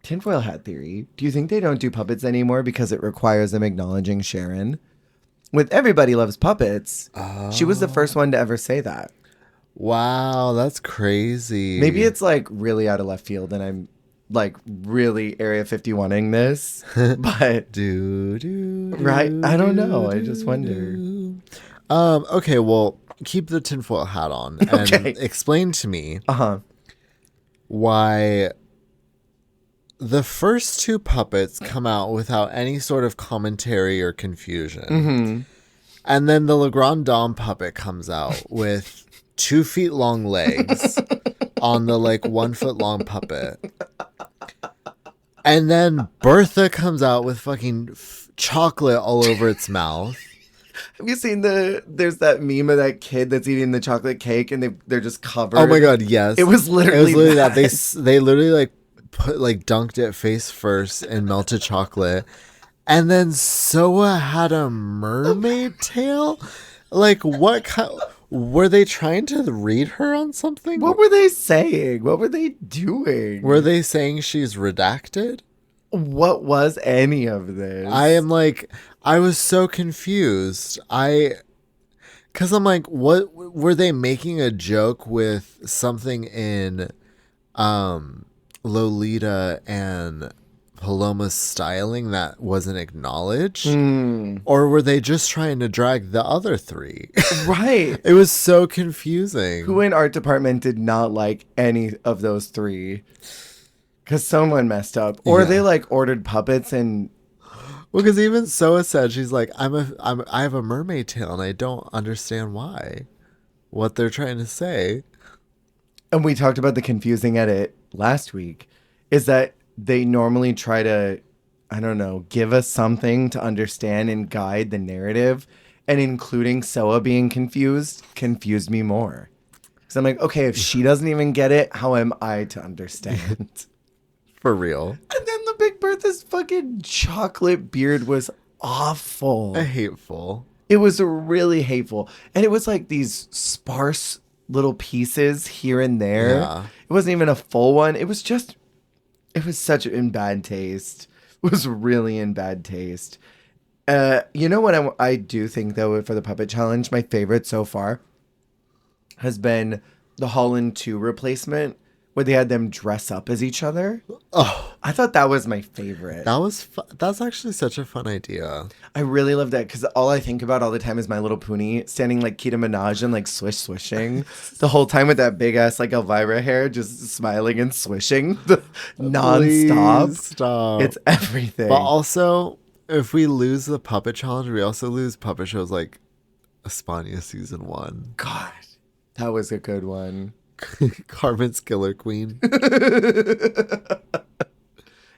tinfoil hat theory, do you think they don't do puppets anymore because it requires them acknowledging Sharon? With Everybody Loves Puppets, she was the first one to ever say that. Wow, that's crazy. Maybe it's like really out of left field and I'm like really Area 51ing this, but right? I don't know. I just wonder. Okay, well, keep the tinfoil hat on and explain to me why the first two puppets come out without any sort of commentary or confusion. And then the Le Grand Dame puppet comes out with 2 feet long legs on the like 1 foot long puppet. And then Bertha comes out with fucking chocolate all over its mouth. Have you seen there's that meme of that kid that's eating the chocolate cake and they're just covered? Oh my God, yes. It was literally that. They literally like dunked it face first in melted chocolate And then Soa had a mermaid tail? Like, what kind... Were they trying to read her on something? What were they saying? What were they doing? Were they saying she's redacted? What was any of this? I was so confused. Because I'm like, what were they making a joke with something in Lolita and Paloma's styling that wasn't acknowledged? Or were they just trying to drag the other three? Right. It was so confusing. Who in art department did not like any of those three? Because someone messed up. Or they like ordered puppets and... Well, because even Soa said, she's like, I have a mermaid tail and I don't understand why. What they're trying to say. And we talked about the confusing edit last week. Is that they normally try to, I don't know, give us something to understand and guide the narrative. And including Soa being confused me more. Because I'm like, okay, if she doesn't even get it, how am I to understand? For real. And then the Big Bertha's fucking chocolate beard was awful. Hateful. It was really hateful. And it was like these sparse little pieces here and there. Yeah. It wasn't even a full one. It was such in bad taste. It was really in bad taste. You know what I do think, though, for the puppet challenge, my favorite so far has been the Holland 2 replacement, where they had them dress up as each other. Oh, I thought that was my favorite. That's actually such a fun idea. I really love that because all I think about all the time is My Little Pony standing like Kita Minaj and like swishing the whole time with that big ass like Elvira hair, just smiling and swishing nonstop. Please stop. It's everything. But also, if we lose the puppet challenge, we also lose puppet shows like España season 1. God, that was a good one. Carmen's Killer Queen.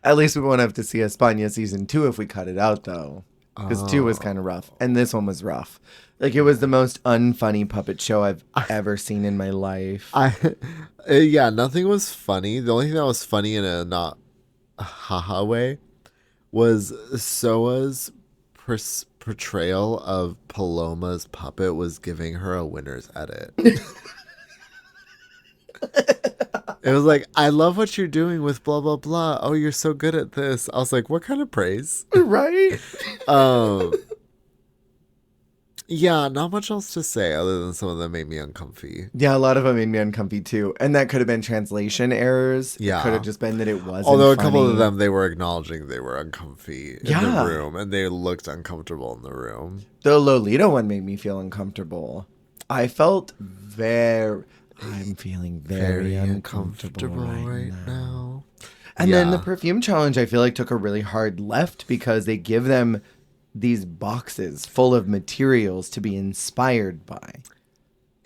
At least we won't have to see España season 2 if we cut it out, though. Because 2 was kind of rough. And this one was rough. Like, it was the most unfunny puppet show I've ever seen in my life. Yeah, nothing was funny. The only thing that was funny in a not haha way was Soa's portrayal of Paloma's puppet was giving her a winner's edit. It was like, I love what you're doing with blah, blah, blah. Oh, you're so good at this. I was like, what kind of praise? Right? Yeah, not much else to say other than some of them made me uncomfy. Yeah, a lot of them made me uncomfy too. And that could have been translation errors. Yeah. It could have just been that it wasn't Although a funny. couple of them, they were acknowledging they were uncomfy in the room. And they looked uncomfortable in the room. The Lolita one made me feel uncomfortable. I felt I'm feeling very uncomfortable right now. And then the perfume challenge, I feel like, took a really hard left because they give them these boxes full of materials to be inspired by.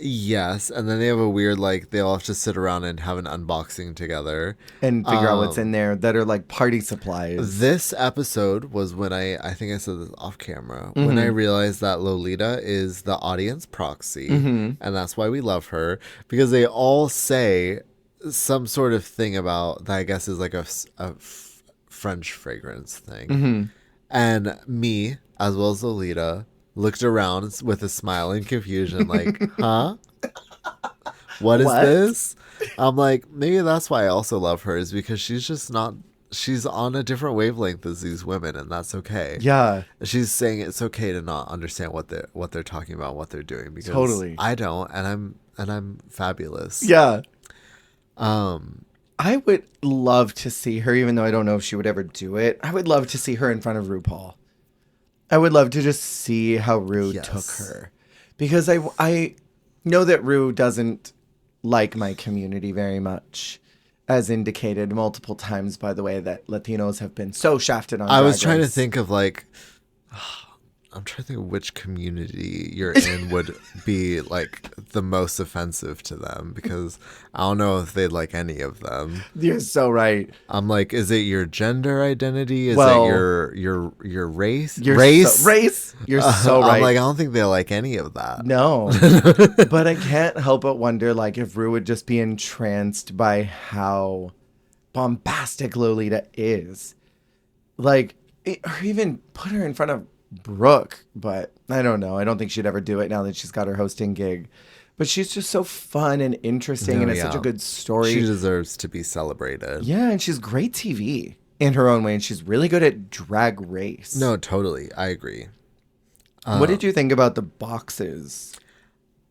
Yes, and then they have a weird, like, they all have to sit around and have an unboxing together. And figure out what's in there that are, like, party supplies. This episode was when I think I said this off camera, when I realized that Lolita is the audience proxy, and that's why we love her, because they all say some sort of thing about, that I guess is like a French fragrance thing. And me, as well as Lolita, looked around with a smile and confusion, like, huh? What is this? I'm like, maybe that's why I also love her, is because she's just not, she's on a different wavelength as these women, and that's okay. Yeah. She's saying it's okay to not understand what they're talking about, what they're doing, because totally. I don't, and I'm fabulous. Yeah. I would love to see her, even though I don't know if she would ever do it. I would love to see her in front of RuPaul. I would love to just see how Ru took her. Because I know that Ru doesn't like my community very much, as indicated multiple times by the way that Latinos have been so shafted on Drag I was trying Race. to think of, like, I'm trying to think of which community you're in would be, like, the most offensive to them, because I don't know if they'd like any of them. You're so right. I'm like, is it your gender identity? Is it your race? Race? You're so right. I'm like, I don't think they like any of that. No. But I can't help but wonder, like, if Ru would just be entranced by how bombastic Lolita is. Like, or even put her in front of Brooke, but I don't know. I don't think she'd ever do it now that she's got her hosting gig. But she's just so fun and interesting, and it's such a good story. She deserves to be celebrated. Yeah, and she's great TV in her own way, and she's really good at Drag Race. No, totally. I agree. What did you think about the boxes?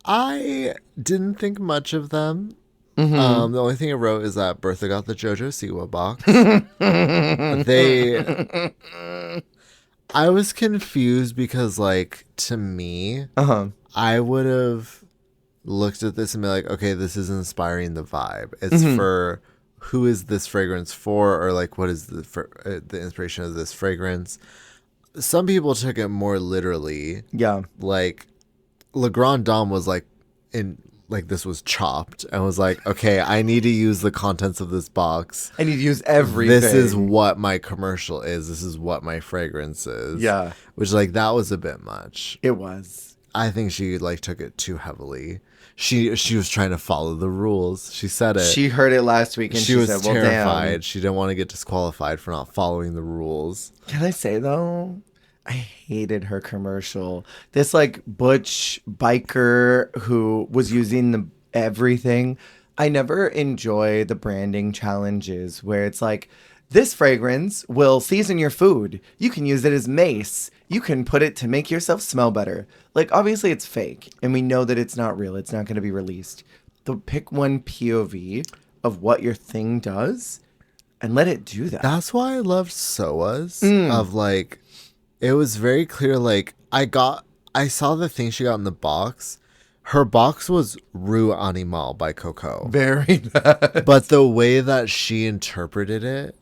I didn't think much of them. Mm-hmm. The only thing I wrote is that Bertha got the JoJo Siwa box. I was confused because, like, to me, I would have looked at this and be like, okay, this is inspiring the vibe. It's for who is this fragrance for, or like what is the inspiration of this fragrance. Some people took it more literally. Yeah, like Le Grand Dame was like this was chopped and was like, okay, I need to use the contents of this box. I need to use everything. This is what my commercial is. This is what my fragrance is. Yeah, which like that was a bit much. It was. I think she like took it too heavily. She was trying to follow the rules. She said it. She heard it last week and she was said, well, terrified. damn. She didn't want to get disqualified for not following the rules. Can I say, though, I hated her commercial. This, like, butch biker who was using everything. I never enjoy the branding challenges where it's like, this fragrance will season your food. You can use it as mace. You can put it to make yourself smell better. Like, obviously it's fake, and we know that it's not real. It's not going to be released. So pick one POV of what your thing does and let it do that. That's why I loved Soa's of, like, it was very clear, like, I saw the thing she got in the box. Her box was Rue Animal by Coco. Very bad. But the way that she interpreted it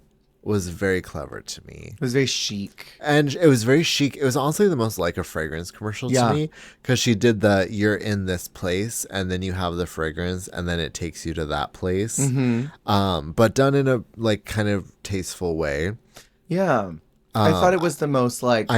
was very clever to me. It was very chic. And it was very chic. It was honestly the most like a fragrance commercial to me, because she did you're in this place and then you have the fragrance and then it takes you to that place. But done in a like kind of tasteful way. Yeah. I thought it was the most like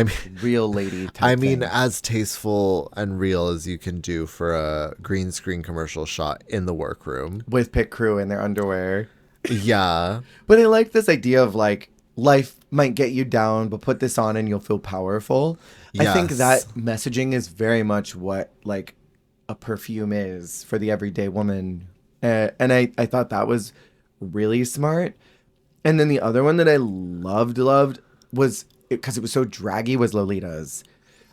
real lady type thing. As tasteful and real as you can do for a green screen commercial shot in the workroom. With pit crew in their underwear. Yeah. But I like this idea of like life might get you down, but put this on and you'll feel powerful. Yes. I think that messaging is very much what like a perfume is for the everyday woman. And I thought that was really smart. And then the other one that I loved was, because it was so draggy, was Lolita's.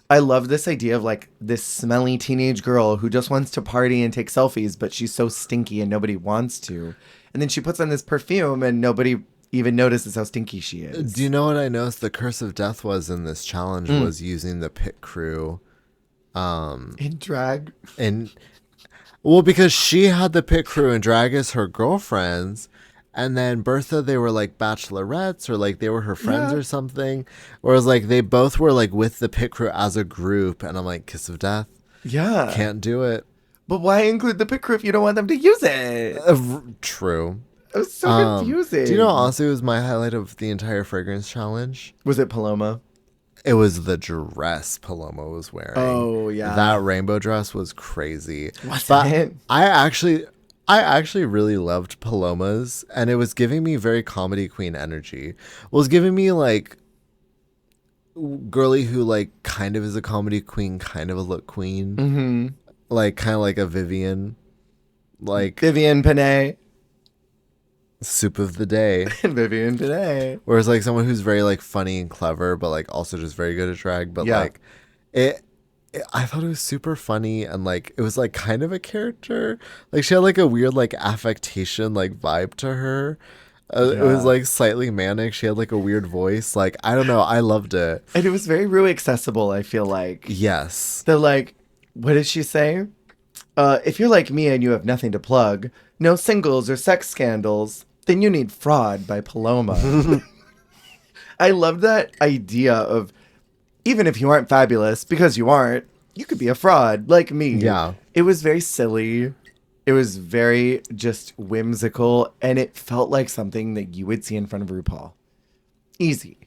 I love this idea of like this smelly teenage girl who just wants to party and take selfies, but she's so stinky and nobody wants to. And then she puts on this perfume and nobody even notices how stinky she is. Do you know what I noticed? The curse of death was in this challenge was using the pit crew. In drag? Well, because she had the pit crew in drag as her girlfriends. And then Bertha, they were like bachelorettes or like they were her friends or something. Whereas like they both were like with the pit crew as a group. And I'm like, kiss of death. Yeah. Can't do it. But why include the pit crew if you don't want them to use it? True. It was so confusing. Do you know honestly was my highlight of the entire fragrance challenge? Was it Paloma? It was the dress Paloma was wearing. Oh, yeah. That rainbow dress was crazy. Wasn't it? I actually really loved Paloma's, and it was giving me very comedy queen energy. It was giving me like girly who like kind of is a comedy queen, kind of a look queen. Mm-hmm. Like kind of like a Vivian. Like Vivian Panay. Soup of the day. Vivian Panay. Whereas like someone who's very like funny and clever, but like also just very good at drag. But like I thought it was super funny, and like it was like kind of a character. Like she had like a weird like affectation like vibe to her. It was like slightly manic. She had like a weird voice. Like I don't know. I loved it, and it was very Rue accessible. I feel like yes. They're like, what did she say? If you're like me and you have nothing to plug, no singles or sex scandals, then you need Fraud by Paloma. I love that idea of, even if you aren't fabulous, because you aren't, you could be a fraud like me. Yeah. It was very silly. It was very just whimsical. And it felt like something that you would see in front of RuPaul. Easy.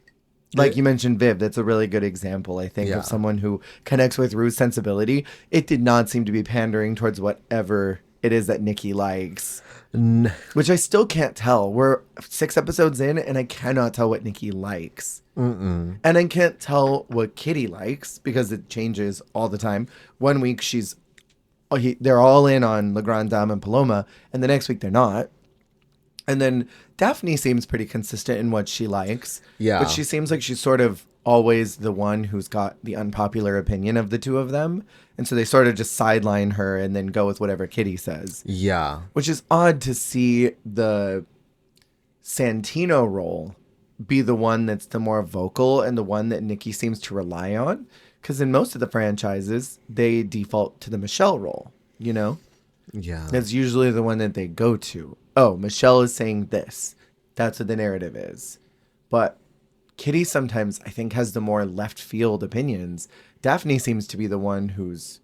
Like you mentioned Viv, that's a really good example, I think, of someone who connects with Rue's sensibility. It did not seem to be pandering towards whatever it is that Nikki likes. Which I still can't tell. We're 6 episodes in, and I cannot tell what Nikki likes. And I can't tell what Kitty likes because it changes all the time. One week they're all in on Le Grand Dame and Paloma, and the next week they're not. And then Daphne seems pretty consistent in what she likes. Yeah. But she seems like she's sort of always the one who's got the unpopular opinion of the two of them. And so they sort of just sideline her and then go with whatever Kitty says. Yeah. Which is odd to see the Santino role be the one that's the more vocal and the one that Nikki seems to rely on. Because in most of the franchises, they default to the Michelle role, you know? Yeah. That's usually the one that they go to. Oh, Michelle is saying this. That's what the narrative is. But Kitty sometimes, I think, has the more left field opinions. Daphne seems to be the one who's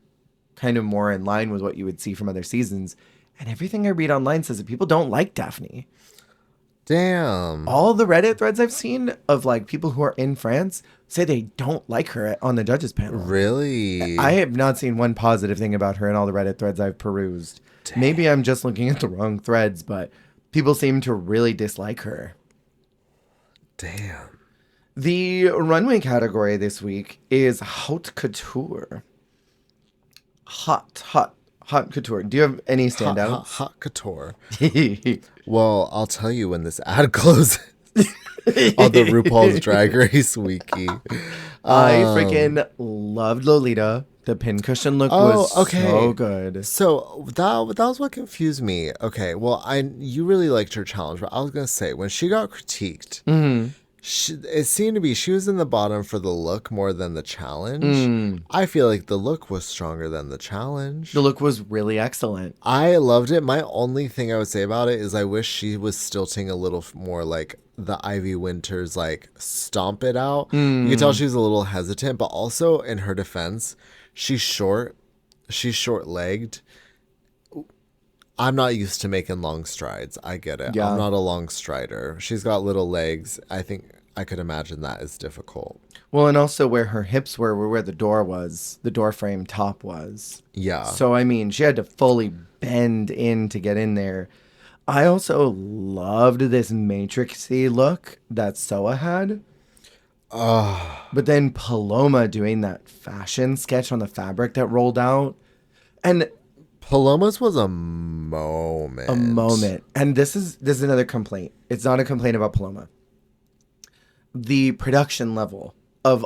kind of more in line with what you would see from other seasons. And everything I read online says that people don't like Daphne. Damn. All the Reddit threads I've seen of like people who are in France say they don't like her on the judges panel. Really? I have not seen one positive thing about her in all the Reddit threads I've perused. Damn. Maybe I'm just looking at the wrong threads, but people seem to really dislike her. Damn. The runway category this week is haute couture. Hot couture. Do you have any standouts? Hot couture. Well, I'll tell you when this ad closes on the RuPaul's Drag Race Wiki. I freaking loved Lolita. The pincushion look was so good. So that was what confused me. Okay, well, you really liked her challenge, but I was gonna say when she got critiqued, it seemed to be she was in the bottom for the look more than the challenge. I feel like the look was stronger than the challenge. The look was really excellent. I loved it. My only thing I would say about it is I wish she was stilting a little more like the Ivy Winters, like stomp it out. You could tell she was a little hesitant, but also in her defense, she's short. She's short-legged. I'm not used to making long strides. I get it. Yeah. I'm not a long strider. She's got little legs. I think I could imagine that is difficult. Well, and also where her hips were where the door frame top was. Yeah. So, I mean, she had to fully bend in to get in there. I also loved this matrixy look that Soa had. But then Paloma doing that fashion sketch on the fabric that rolled out. And Paloma's was a moment. And this is another complaint. It's not a complaint about Paloma. The production level of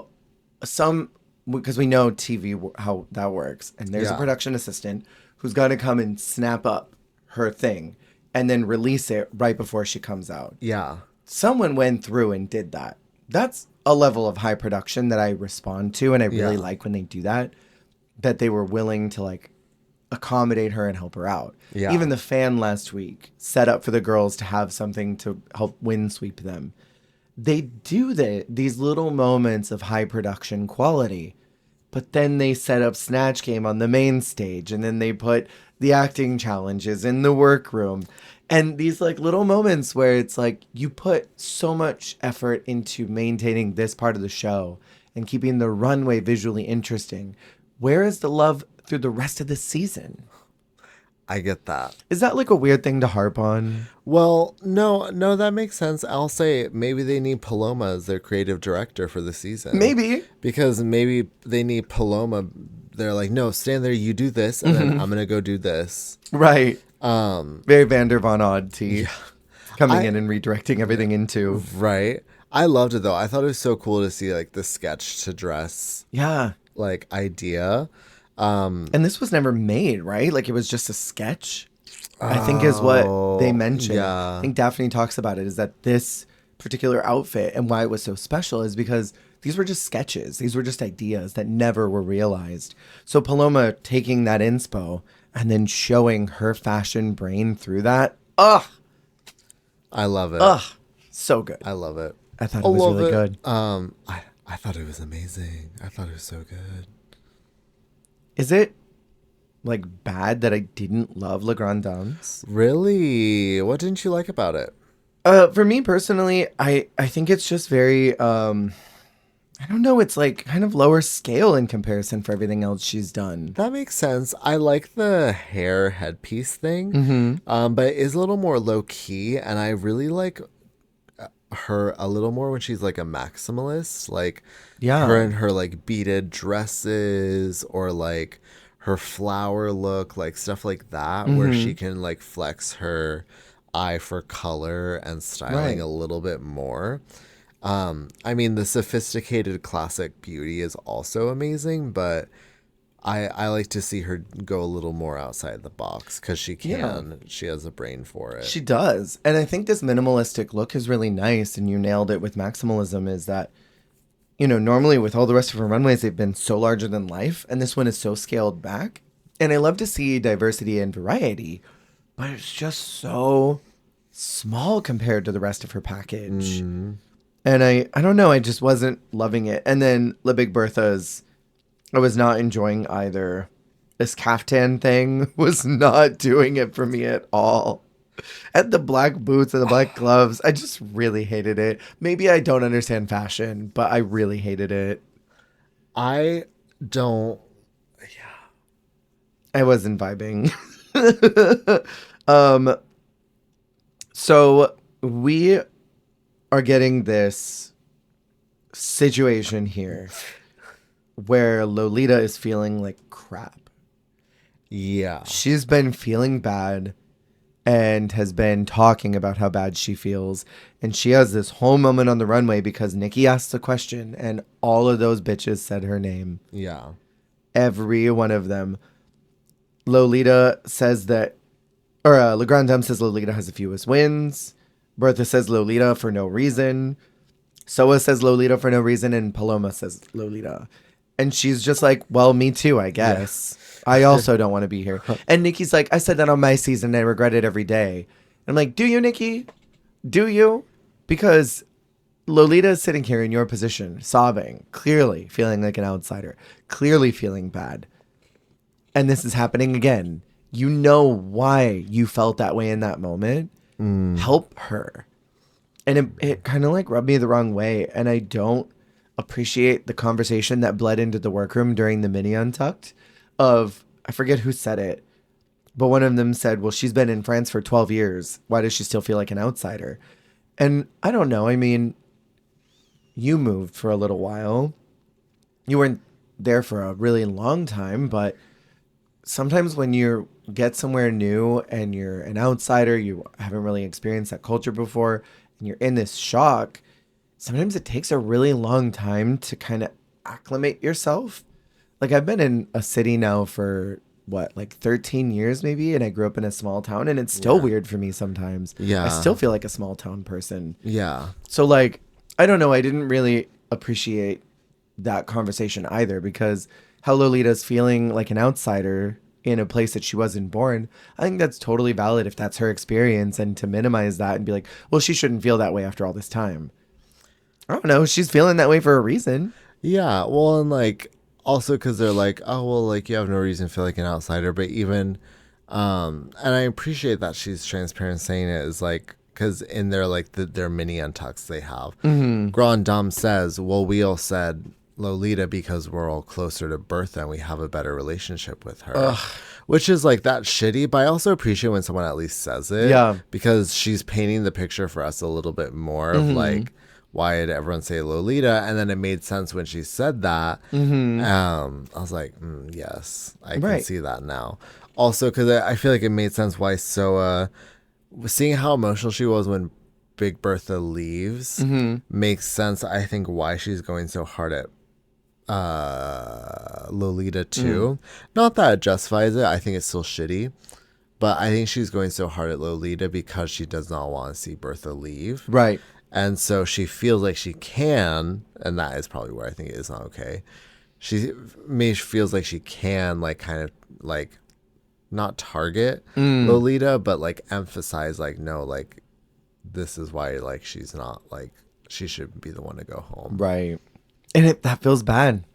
some, because we know TV, how that works. And there's a production assistant who's got to come and snap up her thing and then release it right before she comes out. Yeah. Someone went through and did that. That's a level of high production that I respond to. And I really like when they do that they were willing to like accommodate her and help her out. Yeah. Even the fan last week set up for the girls to have something to help wind sweep them. They do these little moments of high production quality, but then they set up Snatch Game on the main stage, and then they put the acting challenges in the workroom. And these like little moments where it's like you put so much effort into maintaining this part of the show and keeping the runway visually interesting. Where is the love through the rest of the season? I get that. Is that like a weird thing to harp on? Well, no, that makes sense. I'll say maybe they need Paloma as their creative director for the season. Maybe. Because maybe they need Paloma. They're like, no, stand there, you do this, and then I'm going to go do this. Right. Very Vander Von Odd tea. Coming in and redirecting everything into. Right. I loved it, though. I thought it was so cool to see, like, the sketch to dress. Yeah. Like, idea. And this was never made, right? Like, it was just a sketch, I think is what they mentioned. Yeah. I think Daphne talks about it, is that this particular outfit and why it was so special is because these were just sketches. These were just ideas that never were realized. So Paloma taking that inspo and then showing her fashion brain through that. I love it. So good. I love it. I thought it was really good. I thought it was amazing. I thought it was so good. Is it like bad that I didn't love Le Grand Dames? Really? What didn't you like about it? For me personally, I think it's just very I don't know. It's like kind of lower scale in comparison for everything else she's done. That makes sense. I like the hair headpiece thing, but it is a little more low key, and I really like her a little more when she's like a maximalist, like her and her like beaded dresses or like her flower look, like stuff like that, where she can like flex her eye for color and styling a little bit more. I mean, the sophisticated classic beauty is also amazing, but I like to see her go a little more outside the box because she can. Yeah. She has a brain for it. She does. And I think this minimalistic look is really nice, and you nailed it with maximalism, is that, you know, normally with all the rest of her runways, they've been so larger than life, and this one is so scaled back. And I love to see diversity and variety, but it's just so small compared to the rest of her package. And I don't know, I just wasn't loving it. And then La Big Bertha's, I was not enjoying either. This caftan thing was not doing it for me at all. And the black boots and the black gloves, I just really hated it. Maybe I don't understand fashion, but I really hated it. I don't. I wasn't vibing. So we are getting this situation here where Lolita is feeling like crap. Yeah. She's been feeling bad and has been talking about how bad she feels. And she has this whole moment on the runway because Nikki asked a question and all of those bitches said her name. Yeah. Every one of them. Lolita says that, or Le Grand Dame says Lolita has the fewest wins. Bertha says Lolita for no reason. Soa says Lolita for no reason. And Paloma says Lolita. And she's just like, well, me too, I guess. Yeah. I also don't want to be here. And Nikki's like, I said that on my season and I regret it every day. I'm like, do you, Nikki? Do you? Because Lolita is sitting here in your position, sobbing, clearly feeling like an outsider, clearly feeling bad. And this is happening again. You know why you felt that way in that moment. Help her. And it kind of like rubbed me the wrong way. And I don't appreciate the conversation that bled into the workroom during the mini Untucked of, I forget who said it, but one of them said, well, she's been in France for 12 years. Why does she still feel like an outsider? And I don't know. I mean, you moved for a little while. You weren't there for a really long time, but sometimes when you get somewhere new and you're an outsider, you haven't really experienced that culture before, and you're in this shock, sometimes it takes a really long time to kind of acclimate yourself. Like, I've been in a city now for, what, like 13 years maybe, and I grew up in a small town, and it's still weird for me sometimes. Yeah. I still feel like a small town person. Yeah. So, like, I don't know, I didn't really appreciate that conversation either, because how Lolita's feeling like an outsider in a place that she wasn't born, I think that's totally valid if that's her experience, and to minimize that and be like, well, she shouldn't feel that way after all this time. I don't know. She's feeling that way for a reason. Yeah. Well, and like also because they're like, oh, well, like you have no reason to feel like an outsider. But even, and I appreciate that she's transparent saying it is like, because in their like their mini untucks they have, Grand Dame says, well, we all said Lolita because we're all closer to Bertha and we have a better relationship with her. Ugh. Which is like that shitty, but I also appreciate when someone at least says it. Yeah. Because she's painting the picture for us a little bit more of like, why did everyone say Lolita? And then it made sense when she said that. I was like, yes, I can see that now. Also, because I feel like it made sense why Soa, seeing how emotional she was when Big Bertha leaves, makes sense, I think, why she's going so hard at Lolita too. Not that it justifies it. I think it's still shitty. But I think she's going so hard at Lolita because she does not want to see Bertha leave. Right. And so she feels like she can, and that is probably where I think it is not okay. She feels like she can, like, kind of, like, not target Lolita, but, like, emphasize, like, no, like, this is why, like, she's not, like, she should be the one to go home. Right. And that feels bad.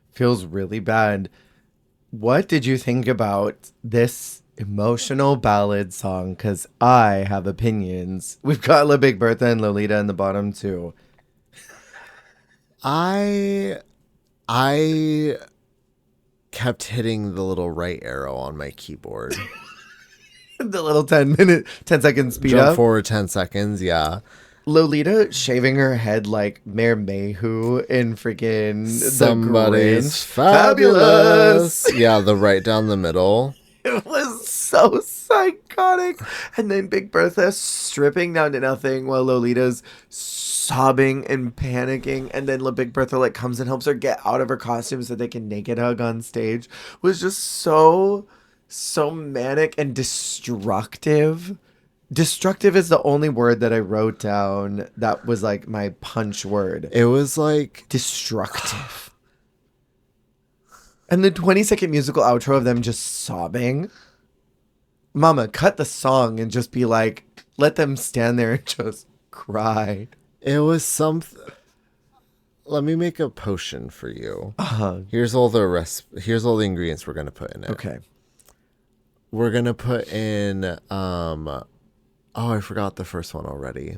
Feels really bad. What did you think about this emotional ballad song? Because I have opinions. We've got La Big Bertha and Lolita in the bottom too. I kept hitting the little right arrow on my keyboard. The little 10 second speed Jump up. forward 10 seconds, yeah. Lolita shaving her head like Mayor Mayhew in freaking Somebody's The Grinch. fabulous. Yeah, the right down the middle. It was so psychotic. And then Big Bertha stripping down to nothing while Lolita's sobbing and panicking. And then Big Bertha like comes and helps her get out of her costume so they can naked hug on stage. Was just so manic and destructive. Destructive is the only word that I wrote down that was like my punch word. It was like destructive. And the 20-second musical outro of them just sobbing. Mama, cut the song and just be like, let them stand there and just cry. It was something. Let me make a potion for you. Uh-huh. Here's all the ingredients we're gonna put in it. Okay. We're gonna put in oh, I forgot the first one already.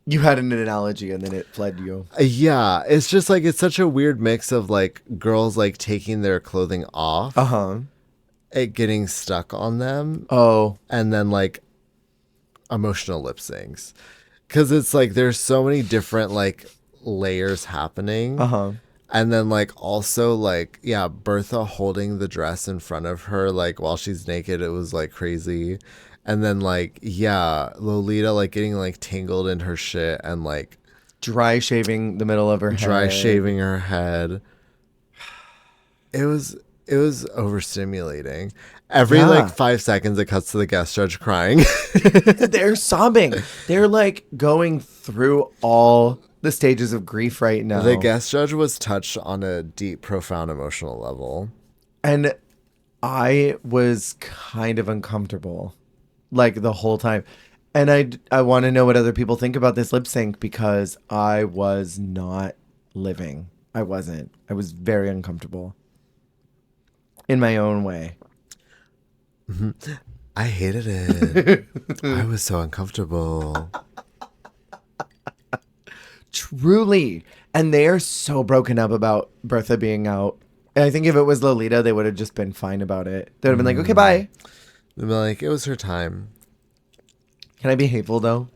You had an analogy and then it fled you. Yeah, it's just like it's such a weird mix of like girls like taking their clothing off, it getting stuck on them, and then like emotional lip syncs, because it's like there's so many different like layers happening, and then like also like Bertha holding the dress in front of her like while she's naked. It was like crazy. And then, like, Lolita, like, getting, like, tangled in her shit and, like... Dry shaving the middle of her head. Dry shaving her head. It was overstimulating. Every, like, 5 seconds, it cuts to the guest judge crying. They're sobbing. They're, like, going through all the stages of grief right now. The guest judge was touched on a deep, profound emotional level. And I was kind of uncomfortable. Like the whole time. And I want to know what other people think about this lip sync because I was not living. I wasn't. I was very uncomfortable. In my own way. I hated it. I was so uncomfortable. Truly. And they are so broken up about Bertha being out. And I think if it was Lolita, they would have just been fine about it. They would have been like, okay, bye. They'd be like, it was her time. Can I be hateful, though?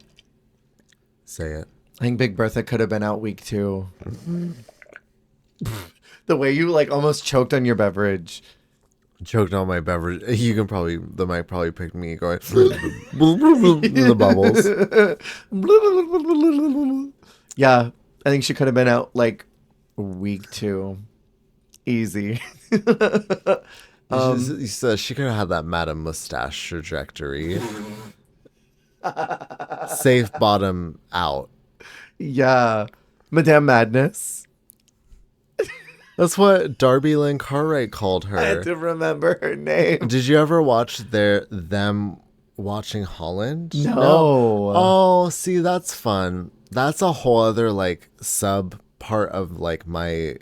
Say it. I think Big Bertha could have been out week 2. The way you, like, almost choked on your beverage. Choked on my beverage. The mic probably picked me going, the bubbles. Yeah, I think she could have been out, like, week 2. Easy. She could have had that Madame Mustache trajectory. Safe bottom out. Yeah. Madame Madness. That's what Darby Lynn Cartwright called her. I had to remember her name. Did you ever watch them watching Holland? No. Oh, see, that's fun. That's a whole other like sub part of like my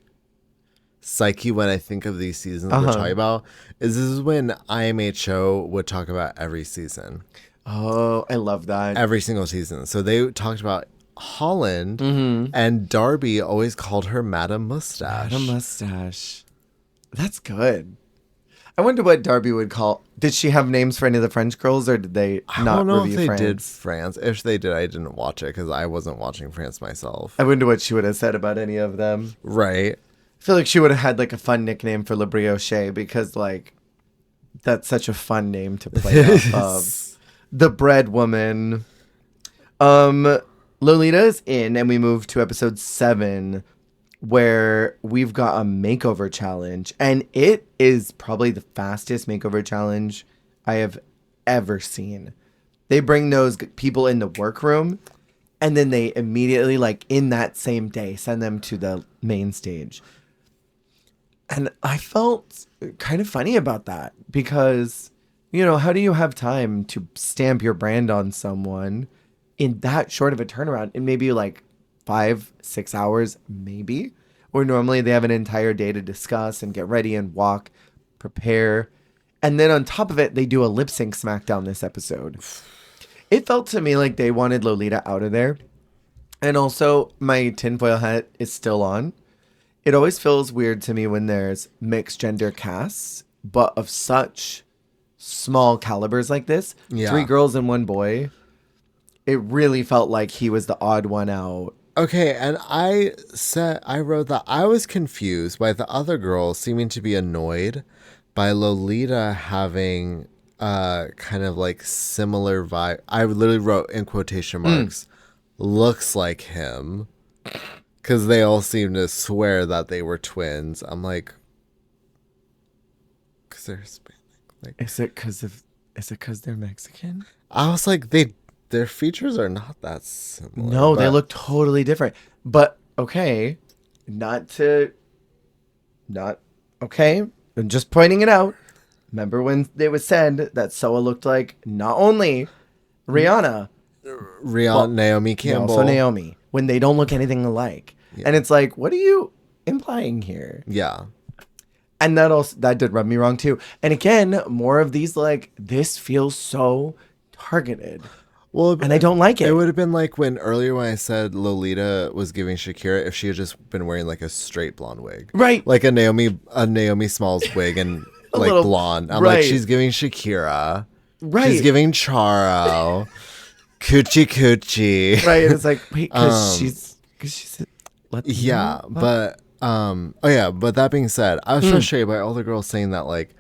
psyche when I think of these seasons we're talking about. This is when IMHO would talk about every season. Oh, I love that. Every single season. So they talked about Holland, and Darby always called her Madame Mustache. Madame Mustache. That's good. I wonder what Darby would call. Did she have names for any of the French girls, or did they not I don't know review if they France? did France. If they did, I didn't watch it because I wasn't watching France myself. I wonder what she would have said about any of them. Right. I feel like she would have had like a fun nickname for La Brioche because like that's such a fun name to play off of. The Bread Woman. Lolita is in, and we move to episode 7, where we've got a makeover challenge, and it is probably the fastest makeover challenge I have ever seen. They bring those people in the workroom, and then they immediately, like in that same day, send them to the main stage. And I felt kind of funny about that because, you know, how do you have time to stamp your brand on someone in that short of a turnaround in maybe like 5-6 hours, maybe? Or normally they have an entire day to discuss and get ready and walk, prepare. And then on top of it, they do a lip sync smackdown this episode. It felt to me like they wanted Lolita out of there. And also, my tinfoil hat is still on. It always feels weird to me when there's mixed gender casts, but of such small calibers like this. Yeah. 3 girls and 1 boy. It really felt like he was the odd one out. Okay, and I wrote that I was confused by the other girls seeming to be annoyed by Lolita having kind of like similar vibe. I literally wrote in quotation marks, looks like him, because they all seem to swear that they were twins. I'm like, because they're Hispanic. Like, Is it because they're Mexican? I was like, their features are not that similar. No, they look totally different. But okay, okay. I'm just pointing it out. Remember when they was said that Soa looked like not only Rihanna, Naomi Campbell, also Naomi, when they don't look anything alike. Yeah. And it's like, what are you implying here? Yeah. And that did rub me wrong too. And again, more of these, like, this feels so targeted. Well, and I don't like it. It would have been like when I said Lolita was giving Shakira if she had just been wearing like a straight blonde wig. Right. Like a Naomi Smalls wig and like little, blonde. I'm like, she's giving Shakira. Right. She's giving Charo. Coochie. Right. And it's like, wait, because she's yeah, but but that being said, I was frustrated by all the girls saying that like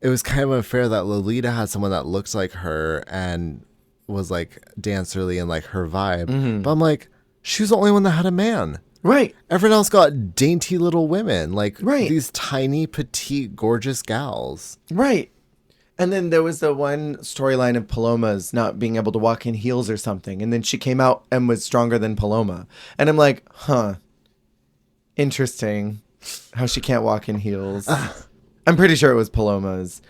it was kind of unfair that Lolita had someone that looked like her and was like dancerly and like her vibe. But I'm like, she was the only one that had a man. Right. Everyone else got dainty little women, like these tiny, petite, gorgeous gals. Right. And then there was the one storyline of Paloma's not being able to walk in heels or something. And then she came out and was stronger than Paloma. And I'm like, interesting how she can't walk in heels. I'm pretty sure it was Paloma's.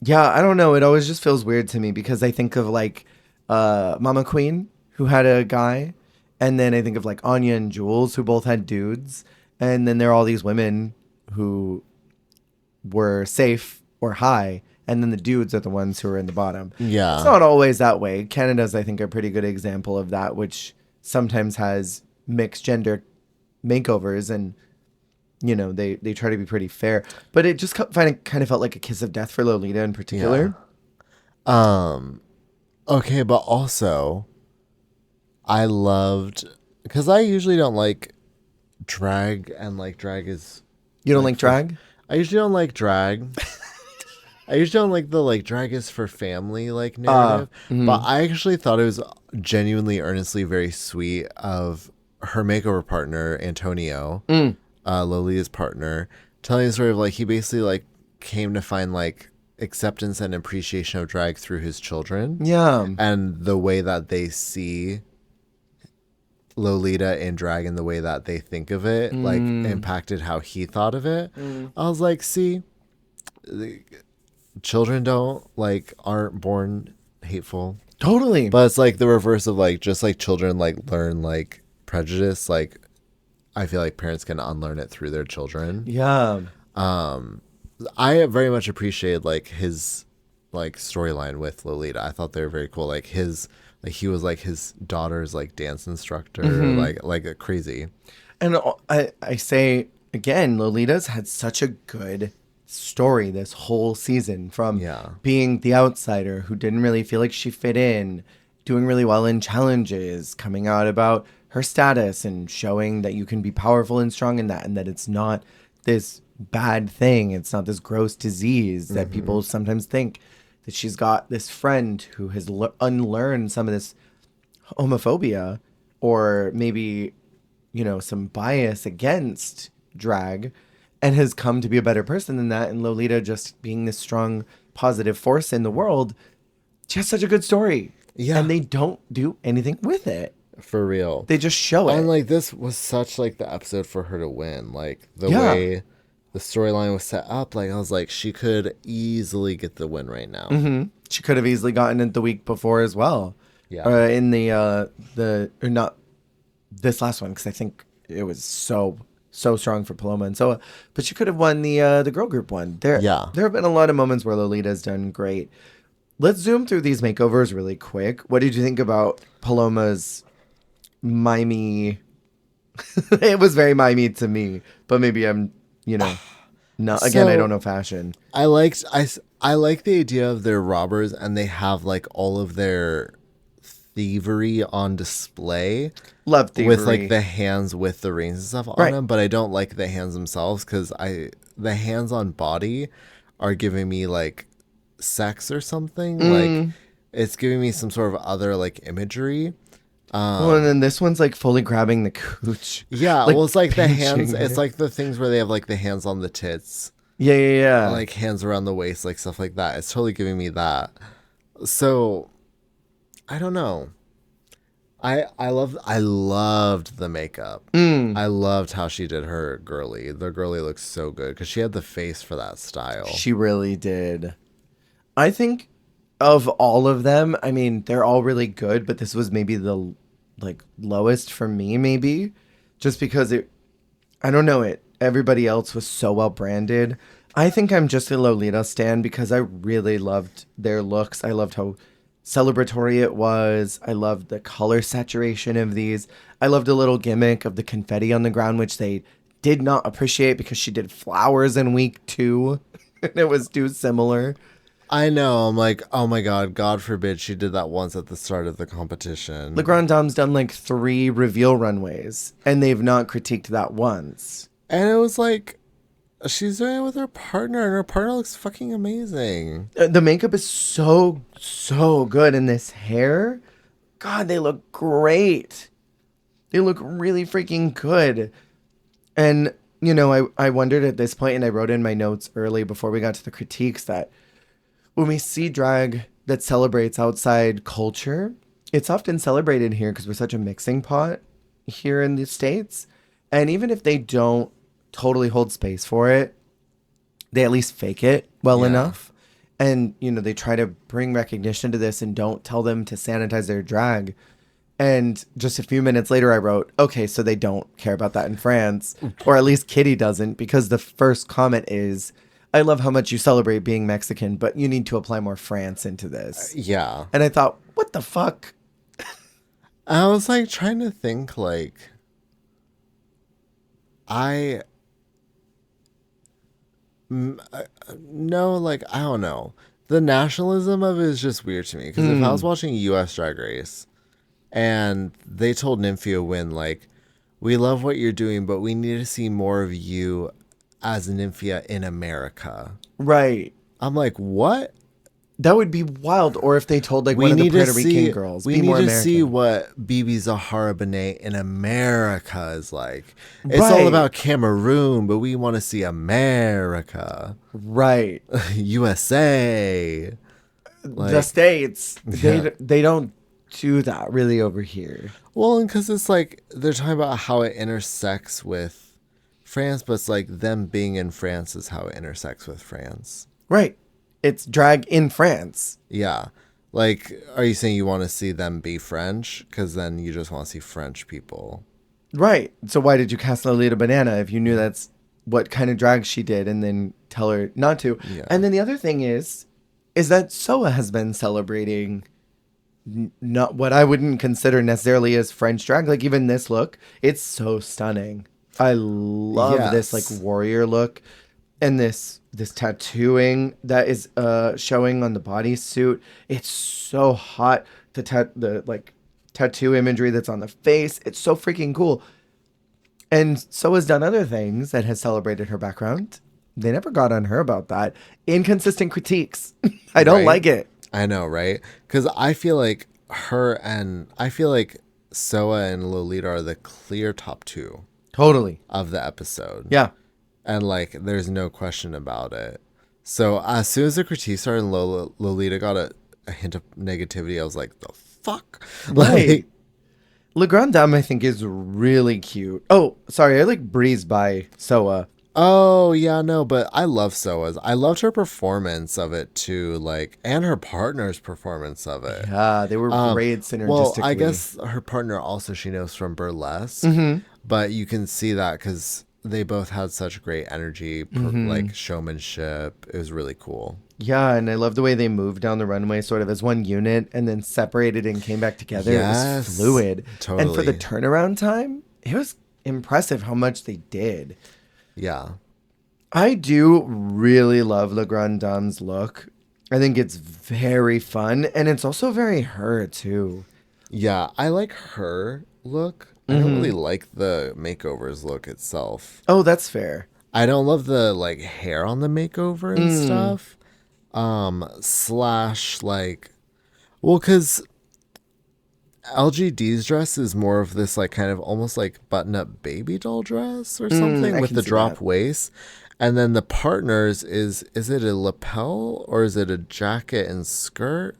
Yeah, I don't know. It always just feels weird to me because I think of like Mama Queen, who had a guy. And then I think of like Anya and Jules, who both had dudes. And then there are all these women who were safe or high. And then the dudes are the ones who are in the bottom. Yeah. It's not always that way. Canada's, I think, a pretty good example of that, which sometimes has mixed gender makeovers. And, you know, they try to be pretty fair. But it just kind of felt like a kiss of death for Lolita in particular. Yeah. Okay, but also I loved, because I usually don't like drag, and like drag is... You don't like drag? I usually don't like drag. I usually don't like the like drag is for family like narrative. But I actually thought it was genuinely, earnestly very sweet of her makeover partner, Antonio, Lolita's partner, telling the story of like he basically like came to find like acceptance and appreciation of drag through his children. Yeah. And the way that they see Lolita in drag and the way that they think of it like impacted how he thought of it. I was like, see, children aren't born hateful. Totally. But it's like the reverse of like, just like children like learn like prejudice, like I feel like parents can unlearn it through their children. Yeah. I very much appreciated like his like storyline with Lolita. I thought they were very cool. Like he was like his daughter's like dance instructor, like crazy. And I say again, Lolita's had such a good story this whole season, from being the outsider who didn't really feel like she fit in, doing really well in challenges, coming out about her status and showing that you can be powerful and strong in that, and that it's not this bad thing. It's not this gross disease that people sometimes think, that she's got this friend who has unlearned some of this homophobia or maybe, you know, some bias against drag and has come to be a better person than that. And Lolita just being this strong, positive force in the world. She has such a good story. Yeah. And they don't do anything with it. For real. They just show it. And like this was such like the episode for her to win. Like the way the storyline was set up, like I was like, she could easily get the win right now. She could have easily gotten it the week before as well. Yeah. In or not this last one, because I think it was so strong for Paloma and Soa. But she could have won the girl group one. There have been a lot of moments where Lolita's done great. Let's zoom through these makeovers really quick. What did you think about Paloma's mimey It was very mimey to me, but maybe I'm, not. Again, I don't know fashion. I like the idea of their robbers, and they have like all of their thievery on display. Love thievery with like the hands with the rings and stuff on them, but I don't like the hands themselves because the hands on body are giving me like sex or something. Like it's giving me some sort of other like imagery. Well, and then this one's like fully grabbing the cooch. Yeah, like, well, it's like the hands. It's like the things where they have like the hands on the tits. Yeah. Like hands around the waist, like stuff like that. It's totally giving me that. So, I don't know. I loved the makeup. I loved how she did her girly. The girly looks so good because she had the face for that style. She really did. I think of all of them, I mean, they're all really good, but this was maybe the lowest for me, maybe just because I don't know it. Everybody else was so well branded. I think I'm just a Lolita stan because I really loved their looks. I loved how celebratory it was. I loved the color saturation of these. I loved a little gimmick of the confetti on the ground, which they did not appreciate because she did flowers in week 2 and it was too similar. I know. I'm like, oh my God forbid she did that once at the start of the competition. Le Grand Dame's done like 3 reveal runways and they've not critiqued that once. And it was like, she's doing it with her partner, and her partner looks fucking amazing. The makeup is so good, and this hair, God, they look great. They look really freaking good. And, I wondered at this point, and I wrote in my notes early before we got to the critiques, that when we see drag that celebrates outside culture, it's often celebrated here because we're such a mixing pot here in the States. And even if they don't totally hold space for it, they at least fake it well enough. And, they try to bring recognition to this and don't tell them to sanitize their drag. And just a few minutes later, I wrote, okay, so they don't care about that in France, or at least Kitty doesn't, because the first comment is, I love how much you celebrate being Mexican, but you need to apply more France into this. Yeah. And I thought, what the fuck? I was like trying to think like, no, like, I don't know. The nationalism of it is just weird to me. Because if I was watching U.S. Drag Race and they told Nymphia Wynn, like, we love what you're doing, but we need to see more of you as Nymphia in America. Right. I'm like, what? That would be wild. Or if they told like one of the Puerto Rican girls, we be need more to American. see what Bibi Zahara Benet in America is like. It's all about Cameroon, but we want to see America. Right. USA. Like, the States. They don't do that really over here. Well, and because it's like they're talking about how it intersects with France, but it's like them being in France is how it intersects with France. Right. It's drag in France. Yeah. Like, are you saying you want to see them be French? Because then you just want to see French people. Right. So why did you cast Lolita Banana if you knew that's what kind of drag she did and then tell her not to? Yeah. And then the other thing is that Soa has been celebrating not what I wouldn't consider necessarily as French drag. Like, even this look, it's so stunning. I love this, like, warrior look. And this tattooing that is showing on the bodysuit, it's so hot. The tattoo imagery that's on the face, it's so freaking cool. And Soa's done other things that has celebrated her background. They never got on her about that. Inconsistent critiques. I don't like it. I know, right? Because I feel like Soa and Lolita are the clear top 2. Totally. Of the episode. Yeah. And, like, there's no question about it. So, as soon as the critique started and Lolita got a hint of negativity, I was like, the fuck? Right. Like, Le Grand Dame, I think, is really cute. Oh, sorry. I, breezed by Soa. Oh, yeah, no, but I love Soa's. I loved her performance of it, too, and her partner's performance of it. Yeah, they were great synergistically. Well, I guess her partner also she knows from Burlesque. Mm-hmm. But you can see that because they both had such great energy, showmanship. It was really cool. Yeah, and I love the way they moved down the runway sort of as one unit and then separated and came back together. Yes, it was fluid. Totally. And for the turnaround time, it was impressive how much they did. Yeah. I do really love Le Grand Dame's look. I think it's very fun, and it's also very her too. Yeah, I like her look. I don't really like the makeover's look itself. Oh, that's fair. I don't love the like hair on the makeover and stuff. Slash like, well, because LGD's dress is more of this like kind of almost like button-up baby doll dress or something I with can the see drop that. waist. And then the partners is it a lapel or is it a jacket and skirt?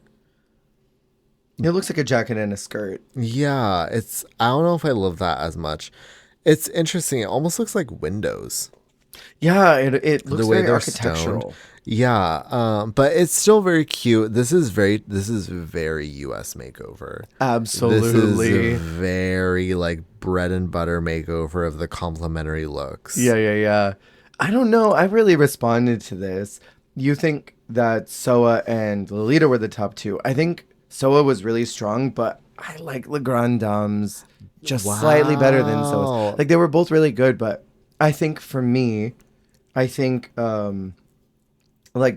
It looks like a jacket and a skirt. Yeah, I don't know if I love that as much. It's interesting. It almost looks like windows. Yeah, it looks The way very they're architectural. stoned. Yeah, but it's still very cute. This is very US makeover. Absolutely. This is very like bread and butter makeover of the complimentary looks. Yeah. I don't know. I really responded to this. You think that Soa and Lolita were the top two. I think Soa was really strong, but I like Le Grand Dame's just slightly better than Soa's. Wow. Like they were both really good, but I think for me, like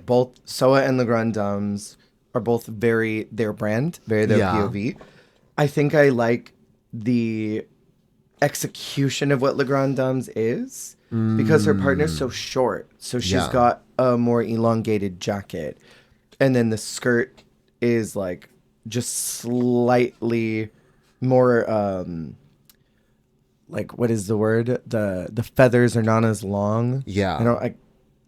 both Soa and Le Grand Dame's are both very their brand, very their Yeah. POV. I think I like the execution of what Le Grand Dame's is because her partner's so short. So she's Yeah. got a more elongated jacket. And then the skirt is like just slightly more like what is the word? The feathers are not as long. Yeah.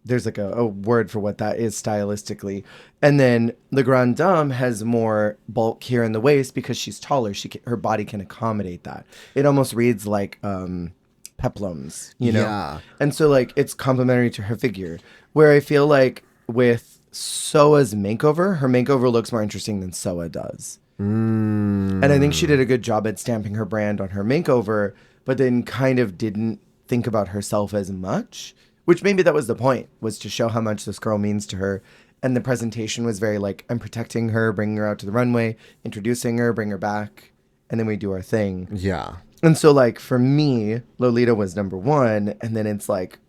There's like a word for what that is stylistically. And then the Grande Dame has more bulk here in the waist because she's taller. Her body can accommodate that. It almost reads like peplums, you know? Yeah. And so like it's complementary to her figure. Where I feel like with Soa's makeover, her makeover looks more interesting than Soa does. And I think she did a good job at stamping her brand on her makeover, but then kind of didn't think about herself as much. Which maybe that was the point, was to show how much this girl means to her. And the presentation was very like, I'm protecting her, bringing her out to the runway, introducing her, bring her back, and then we do our thing. Yeah. And so like for me, Lolita was number one, and then it's like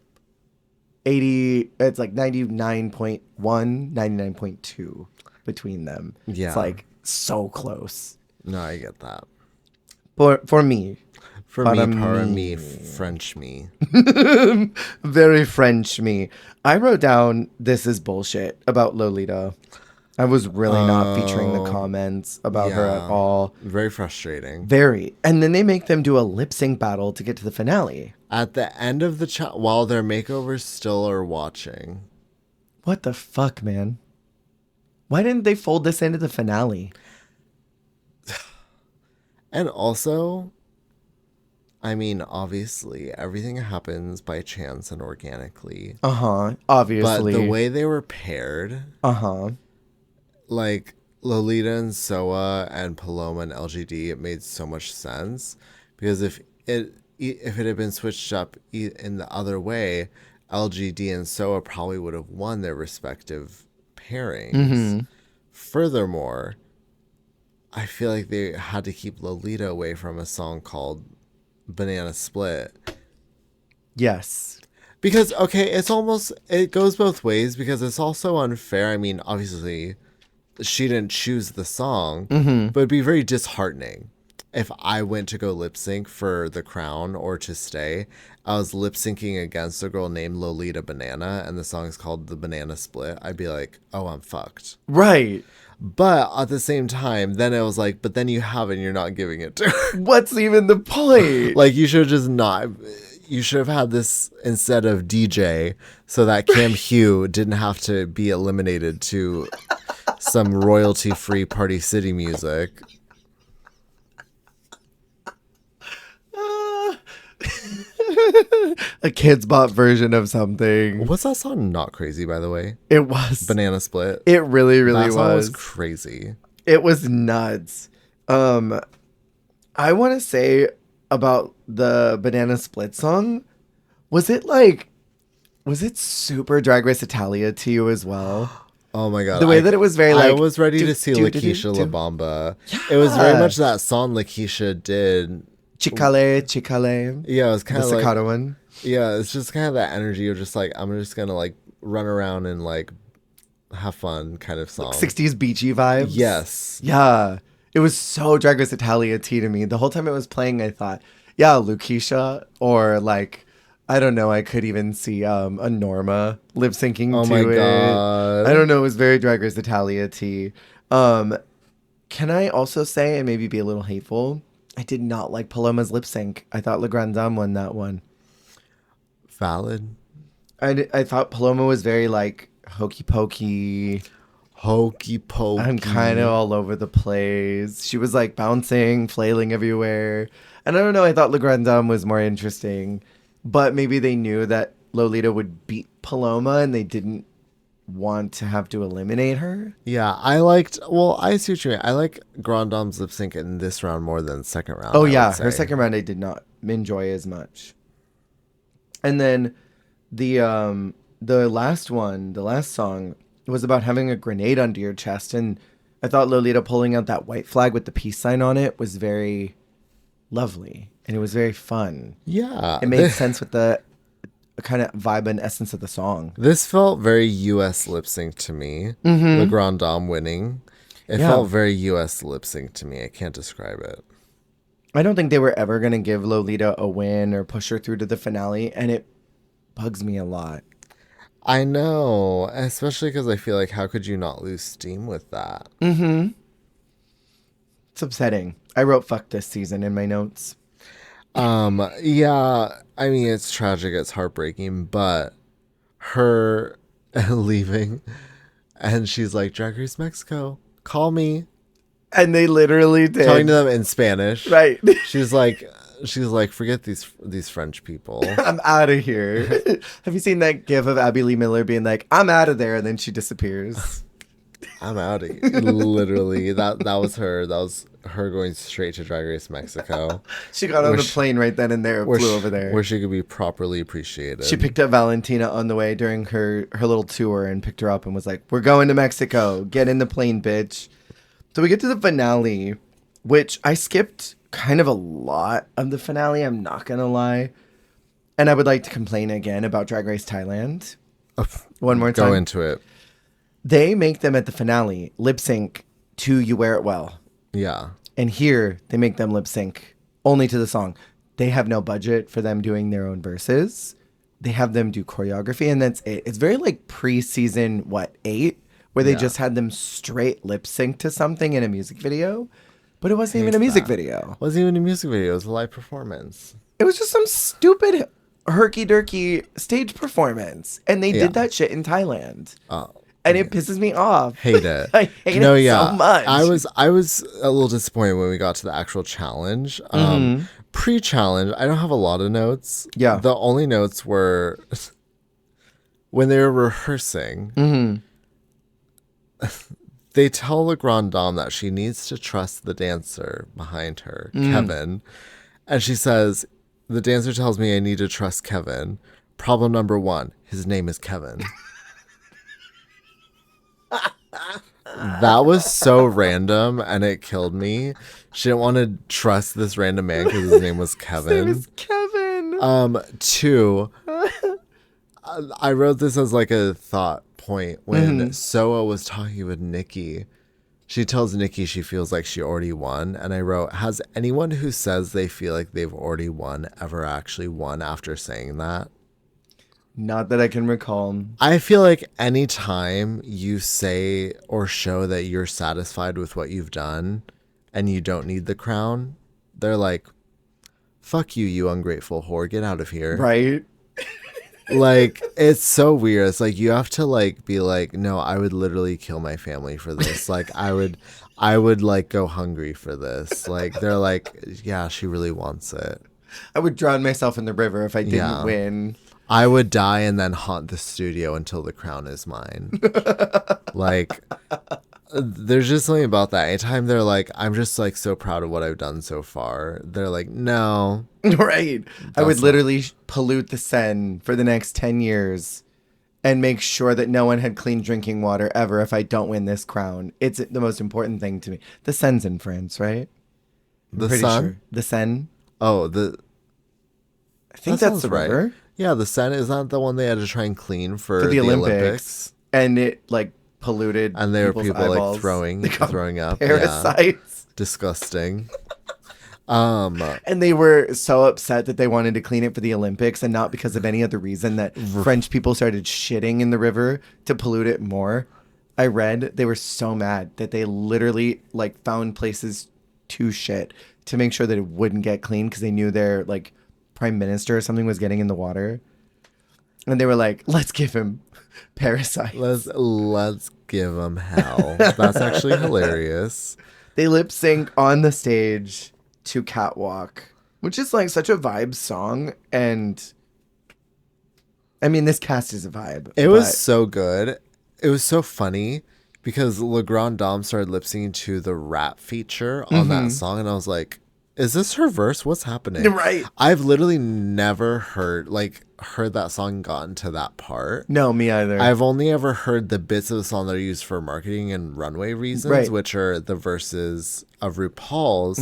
99.1, 99.2 between them. Yeah. It's like so close. No, I get that. For me. For Para me, para mí. me, French me. Very French me. I wrote down this is bullshit about Lolita. I was really not featuring the comments about her at all. Very frustrating. Very. And then they make them do a lip sync battle to get to the finale. At the end of the while their makeovers still are watching. What the fuck, man? Why didn't they fold this into the finale? And also, I mean, obviously, everything happens by chance and organically. Obviously. But the way they were paired, like Lolita and Soa and Paloma and LGD, it made so much sense. Because if it had been switched up in the other way, LGD and Soa probably would have won their respective pairings. Furthermore, I feel like they had to keep Lolita away from a song called Banana Split. Yes. Because, okay, it goes both ways because it's also unfair. I mean, obviously, she didn't choose the song, but it'd be very disheartening if I went to go lip sync for The Crown or to stay. I was lip syncing against a girl named Lolita Banana, and the song's called The Banana Split. I'd be like, oh, I'm fucked. Right. But at the same time, then it was like, but then you have it and you're not giving it to her. What's even the point? Like, you should have just not. You should have had this instead of DJ so that Cam Hugh didn't have to be eliminated to some royalty-free Party City music. A Kids Bop version of something. What's that song? Not Crazy, by the way. It was. Banana Split. It really, really That song was. was crazy. It was nuts. I want to say about the Banana Split song, was it super Drag Race Italia to you as well? Oh my god. The way that it was very like... I was ready to see Lakeisha La Bamba. It was very much that song Lakeisha did Chicale. Yeah, it was kind The of like, staccato one. yeah, it's just kind of that energy of just like, I'm just gonna like run around and like have fun kind of song. 60s beachy vibes. Yes. Yeah. It was so Drag Race Italia tea to me. The whole time it was playing, I thought, yeah, Lucretia, or like, I don't know, I could even see a Norma lip syncing Oh to my it. God. I don't know, it was very Drag Race Italia tea. Can I also say, and maybe be a little hateful, I did not like Paloma's lip sync. I thought La Grande Dame won that one. Valid. I thought Paloma was very like hokey pokey. Hokey pokey. I'm kind of all over the place. She was like bouncing, flailing everywhere. And I don't know, I thought La Grande Dame was more interesting. But maybe they knew that Lolita would beat Paloma and they didn't want to have to eliminate her. Yeah, I see what you mean. I like Grand Dame's lip sync in this round more than second round. Oh, I yeah. would say. Her second round I did not enjoy as much. And then the last one, the last song, was about having a grenade under your chest. And I thought Lolita pulling out that white flag with the peace sign on it was very lovely. And it was very fun. Yeah. It made sense with the kind of vibe and essence of the song. This felt very U.S. lip sync to me. Mm-hmm. Le Grand Dame winning. It felt very U.S. lip sync to me. I can't describe it. I don't think they were ever going to give Lolita a win or push her through to the finale. And it bugs me a lot. I know. Especially because I feel like how could you not lose steam with that? Mm-hmm. It's upsetting. I wrote fuck this season in my notes. Yeah, I mean, it's tragic, it's heartbreaking, but her leaving and she's like, Drag Race Mexico, call me. And they literally did. Talking to them in Spanish. Right. She's like, forget these French people. I'm out of here. Have you seen that gif of Abby Lee Miller being like, I'm out of there, and then she disappears? I'm out of here. Literally, that was her. That was her going straight to Drag Race Mexico. She got on the plane right then and there, flew over there. Where she could be properly appreciated. She picked up Valentina on the way during her little tour and picked her up and was like, we're going to Mexico. Get in the plane, bitch. So we get to the finale, which I skipped kind of a lot of the finale, I'm not going to lie. And I would like to complain again about Drag Race Thailand. One more time. Go into it. They make them at the finale lip sync to You Wear It Well. Yeah. And here they make them lip sync only to the song. They have no budget for them doing their own verses. They have them do choreography and that's it. It's very like pre-season, 8? Where they just had them straight lip sync to something in a music video. But it wasn't even a music video. It wasn't even a music video. It was a live performance. It was just some stupid herky-jerky stage performance. And they did that shit in Thailand. And it pisses me off. Hate it. I hate it so much. I was a little disappointed when we got to the actual challenge. Pre-challenge, I don't have a lot of notes. Yeah. The only notes were when they were rehearsing. They tell the Grande Dame that she needs to trust the dancer behind her, Kevin. And she says, the dancer tells me I need to trust Kevin. Problem number 1, his name is Kevin. That was so random and it killed me. She didn't want to trust this random man because his name was Kevin. His name is Kevin. 2, I wrote this as like a thought point when Soa was talking with Nikki. She tells Nikki she feels like she already won. And I wrote, has anyone who says they feel like they've already won ever actually won after saying that? Not that I can recall. I feel like anytime you say or show that you're satisfied with what you've done and you don't need the crown, they're like, fuck you, you ungrateful whore. Get out of here. Right? Like, it's so weird. It's like you have to like be like, no, I would literally kill my family for this. Like I would like go hungry for this. Like they're like, yeah, she really wants it. I would drown myself in the river if I didn't win. I would die and then haunt the studio until the crown is mine. Like, there's just something about that. Anytime they're like, I'm just like so proud of what I've done so far. They're like, no. Right. I would literally pollute the Seine for the next 10 years and make sure that no one had clean drinking water ever if I don't win this crown. It's the most important thing to me. The Seine's in France, right? The Seine? The Seine. Oh, I think that's the river. Right. Yeah, the Seine is not the one they had to try and clean for the Olympics. And it like polluted and there were people's people eyeballs. like throwing up. Parasites. Yeah. Disgusting. And they were so upset that they wanted to clean it for the Olympics and not because of any other reason that French people started shitting in the river to pollute it more. I read they were so mad that they literally like found places to shit to make sure that it wouldn't get clean because they knew their like prime minister or something was getting in the water. And they were like, let's give him parasites. Let's give him hell. That's actually hilarious. They lip sync on the stage to Catwalk, which is like such a vibe song. And I mean, this cast is a vibe. It was so good. It was so funny because Le Grand Dame started lip syncing to the rap feature on that song. And I was like, is this her verse? What's happening? Right. I've literally never heard that song and gotten to that part. No, me either. I've only ever heard the bits of the song that are used for marketing and runway reasons, which are the verses of RuPaul's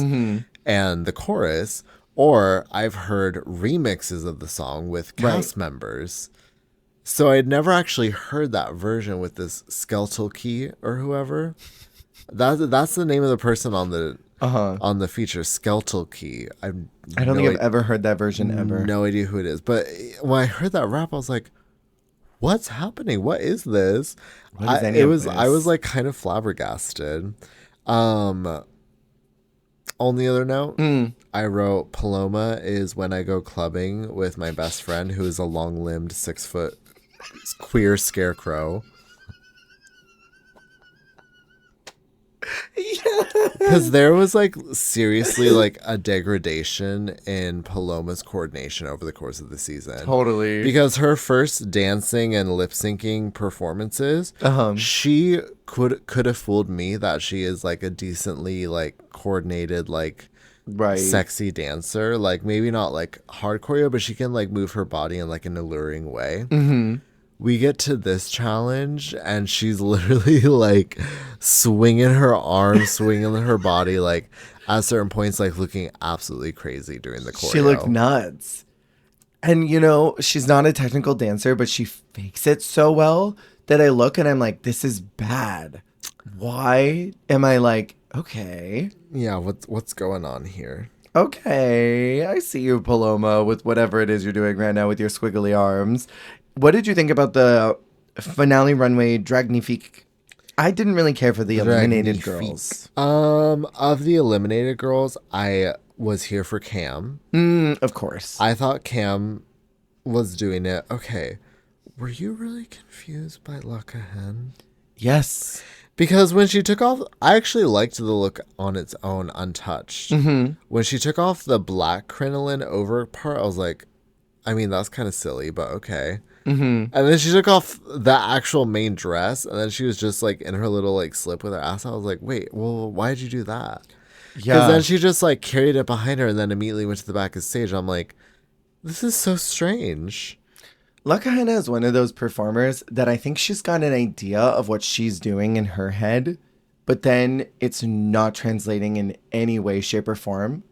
and the chorus, or I've heard remixes of the song with cast members. So I'd never actually heard that version with this Skeletal Key or whoever. That's the name of the person on the feature, Skeletal Key. I don't think I've ever heard that version ever. No idea who it is. But when I heard that rap, I was like, what's happening? What is this? I was like kind of flabbergasted. On the other note, I wrote Paloma is when I go clubbing with my best friend who is a long-limbed 6-foot queer scarecrow. Because there was like seriously like a degradation in Paloma's coordination over the course of the season. Totally. Because her first dancing and lip syncing performances, she could have fooled me that she is like a decently like coordinated like sexy dancer. Like maybe not like hard choreo, but she can like move her body in like an alluring way. We get to this challenge and she's literally like swinging her arms, swinging her body, like at certain points, like looking absolutely crazy during the choreo. She looked nuts. And you know, she's not a technical dancer, but she fakes it so well that I look and I'm like, this is bad. Why am I like, okay. Yeah, what's going on here? Okay, I see you, Paloma, with whatever it is you're doing right now with your squiggly arms. What did you think about the finale runway Dragnifique? I didn't really care for the eliminated girls. Of the eliminated girls, I was here for Cam. Of course. I thought Cam was doing it. Okay. Were you really confused by Lakahen? Yes. Because when she took off, I actually liked the look on its own, untouched. When she took off the black crinoline over part, I was like, I mean, that's kind of silly, but okay. And then she took off the actual main dress, and then she was just like in her little like slip with her ass. I was like, wait, well, why did you do that? Yeah. Because then she just like carried it behind her and then immediately went to the back of the stage. I'm like, this is so strange. Lakahen is one of those performers that I think she's got an idea of what she's doing in her head, but then it's not translating in any way, shape, or form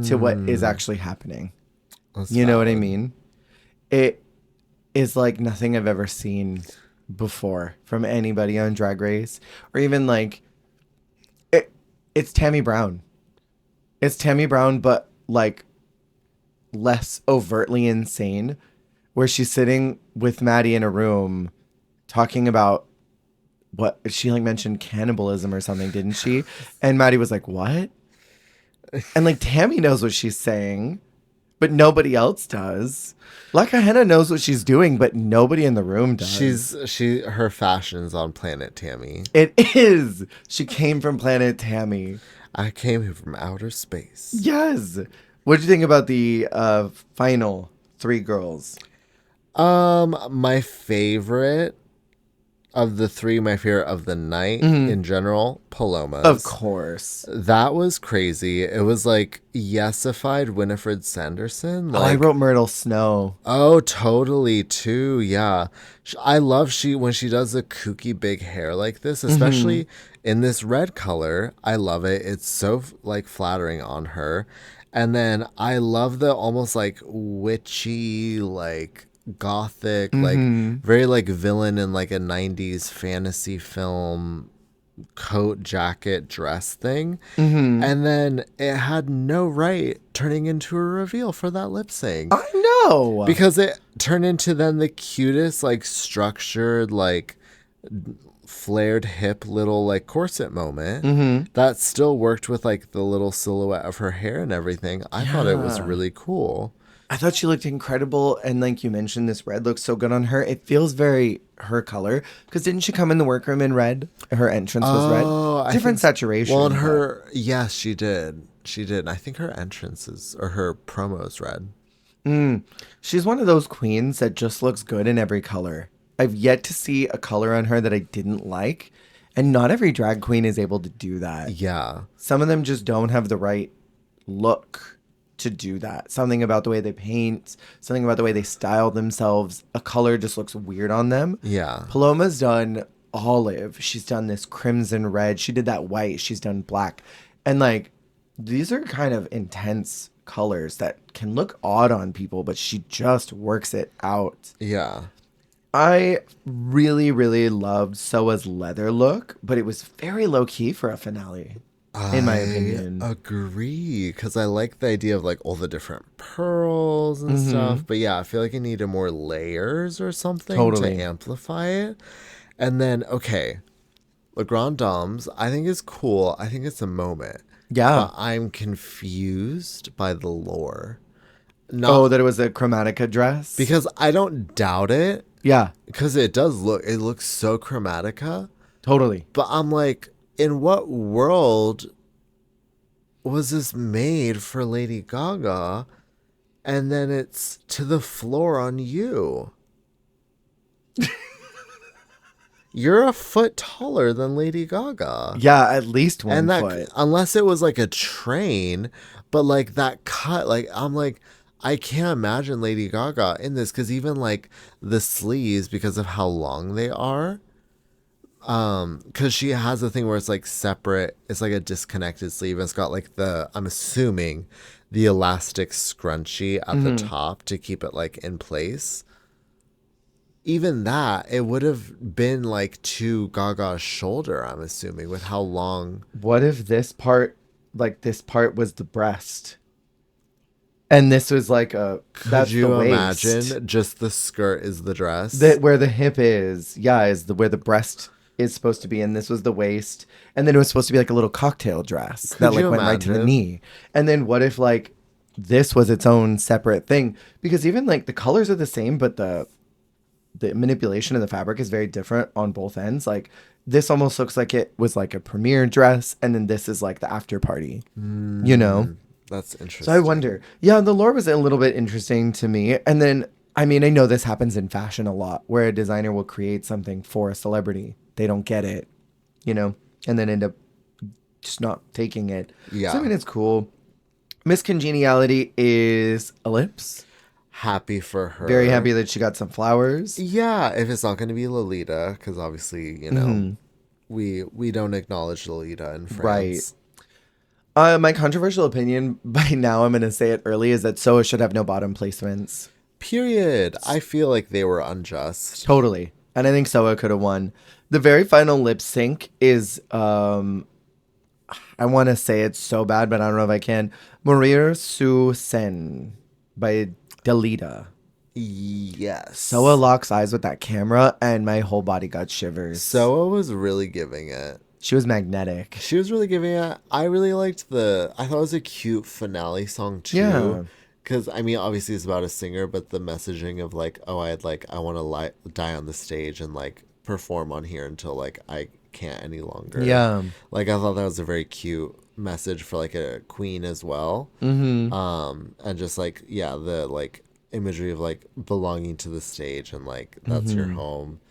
to what is actually happening. You know what I mean? It is like nothing I've ever seen before from anybody on Drag Race, or even like it's Tammy Brown. It's Tammy Brown, but like less overtly insane, where she's sitting with Maddie in a room talking about what she like mentioned cannibalism or something, didn't she? And Maddie was like, what? And like Tammy knows what she's saying, but nobody else does. Lakahen knows what she's doing, but nobody in the room does. Her fashion's on Planet Tammy. It is. She came from Planet Tammy. I came here from outer space. Yes. What did you think about the final 3 girls? My favorite of the 3, my favorite of the night in general, Paloma's. Of course. That was crazy. It was like yesified Winifred Sanderson. Like, I wrote Myrtle Snow. Oh, totally too. Yeah. I love when she does the kooky big hair like this, especially in this red color. I love it. It's so like flattering on her. And then I love the almost like witchy, like gothic, like very like villain in like a 90s fantasy film coat, jacket, dress thing. And then it had no right turning into a reveal for that lip sync. I know. Because it turned into then the cutest, like structured, like flared hip little like corset moment that still worked with like the little silhouette of her hair and everything. I thought it was really cool. I thought she looked incredible. And like you mentioned, this red looks so good on her. It feels very her color. Because didn't she come in the workroom in red? Her entrance was red. Different saturation. Well, in her, yes, she did. She did. I think her entrances or her promos red. She's one of those queens that just looks good in every color. I've yet to see a color on her that I didn't like. And not every drag queen is able to do that. Yeah. Some of them just don't have the right look to do that. Something about the way they paint, something about the way they style themselves. A color just looks weird on them. Yeah. Paloma's done olive. She's done this crimson red. She did that white. She's done black. And like, these are kind of intense colors that can look odd on people, but she just works it out. Yeah. I really, really loved Soa's leather look, but it was very low key for a finale. In my opinion. I agree, because I like the idea of like all the different pearls and stuff. But yeah, I feel like it needed more layers or something to amplify it. And then, okay, Le Grand Dames, I think is cool. I think it's a moment. Yeah. But I'm confused by the lore. That it was a chromatica dress? Because I don't doubt it. Yeah. Because it looks so chromatica. Totally. But I'm like, in what world was this made for Lady Gaga? And then it's to the floor on you. You're a foot taller than Lady Gaga. Yeah, at least one foot. Unless it was like a train, but like that cut, like I'm like, I can't imagine Lady Gaga in this, because even like the sleeves, because of how long they are, because she has a thing where it's like separate, it's like a disconnected sleeve, and it's got like I'm assuming the elastic scrunchie at the top to keep it like in place. Even that, it would have been like to Gaga's shoulder, I'm assuming, with how long. What if this part was the breast? And this was like Could you imagine just the skirt is the dress? Where the hip is, where the breast is supposed to be, and this was the waist, and then it was supposed to be like a little cocktail dress that like went right to the knee. And then what if like this was its own separate thing? Because even like the colors are the same, but the manipulation of the fabric is very different on both ends. Like this almost looks like it was like a premiere dress, and then this is like the after party. You know? That's interesting. So I wonder. Yeah, the lore was a little bit interesting to me. And then, I mean, I know this happens in fashion a lot, where a designer will create something for a celebrity. They don't get it, you know, and then end up just not taking it. Yeah. So I mean, it's cool. Miss Congeniality is a lips. Happy for her. Very happy that she got some flowers. Yeah, if it's not going to be Lolita, because obviously, you know, we don't acknowledge Lolita in France. Right. My controversial opinion, by now I'm going to say it early, is that Soa should have no bottom placements. Period. I feel like they were unjust. Totally. And I think Soa could have won. The very final lip sync is, I want to say it so bad, but I don't know if I can. Mourir Su Sen by Lolita. Yes. Soa locks eyes with that camera, and my whole body got shivers. Soa was really giving it. She was magnetic. She was really giving it. I really liked I thought it was a cute finale song too. Yeah. Because, I mean, obviously it's about a singer, but the messaging of like, oh, I want to die on the stage and like perform on here until like I can't any longer. Yeah. Like, I thought that was a very cute message for like a queen as well. Mm-hmm. And just like, yeah, the like imagery of like belonging to the stage and like that's your home.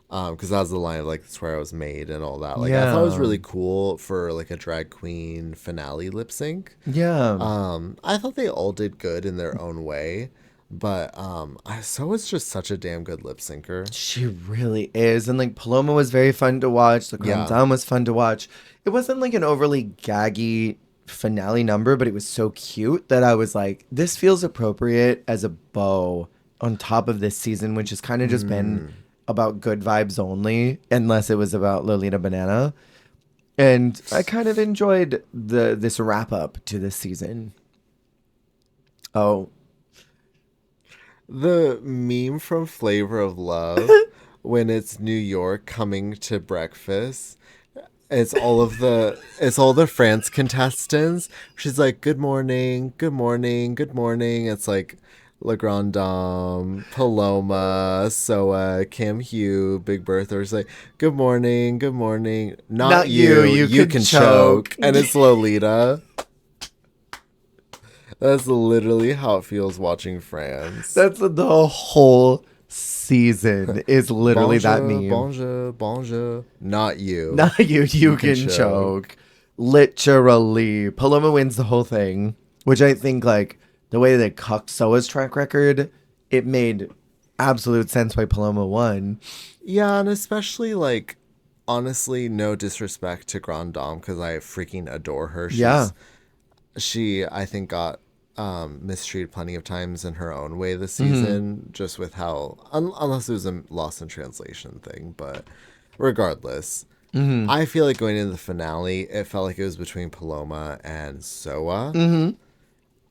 Because that was the line of like, that's where I was made and all that. Like, I thought it was really cool for like a drag queen finale lip sync. Yeah. I thought they all did good in their own way. But Soa's just such a damn good lip syncer. She really is. And like Paloma was very fun to watch. The Grand Dame was fun to watch. It wasn't like an overly gaggy finale number, but it was so cute that I was like, this feels appropriate as a bow on top of this season, which has kind of just been about good vibes only, unless it was about Lolita Banana. And I kind of enjoyed this wrap up to this season. Oh, The meme from Flavor of Love when it's New York coming to breakfast. It's all the France contestants. She's like, good morning, good morning, good morning. It's like La Grande Dame, Paloma, Soa, Cam Hugh, Big Bertha's like, good morning, good morning. Not you, you can choke. And it's Lolita. That's literally how it feels watching France. that's the whole season is literally that meme. Bonjour. Not you. Not you, you can choke. Literally. Paloma wins the whole thing, which I think, like, the way they cucked Soa's track record, it made absolute sense why Paloma won. Yeah, and especially, like, honestly, no disrespect to Grand Dame, because I freaking adore her. She, I think, got mistreated plenty of times in her own way this season, just with how, unless it was a lost in translation thing, but regardless, I feel like going into the finale, it felt like it was between Paloma and Soa.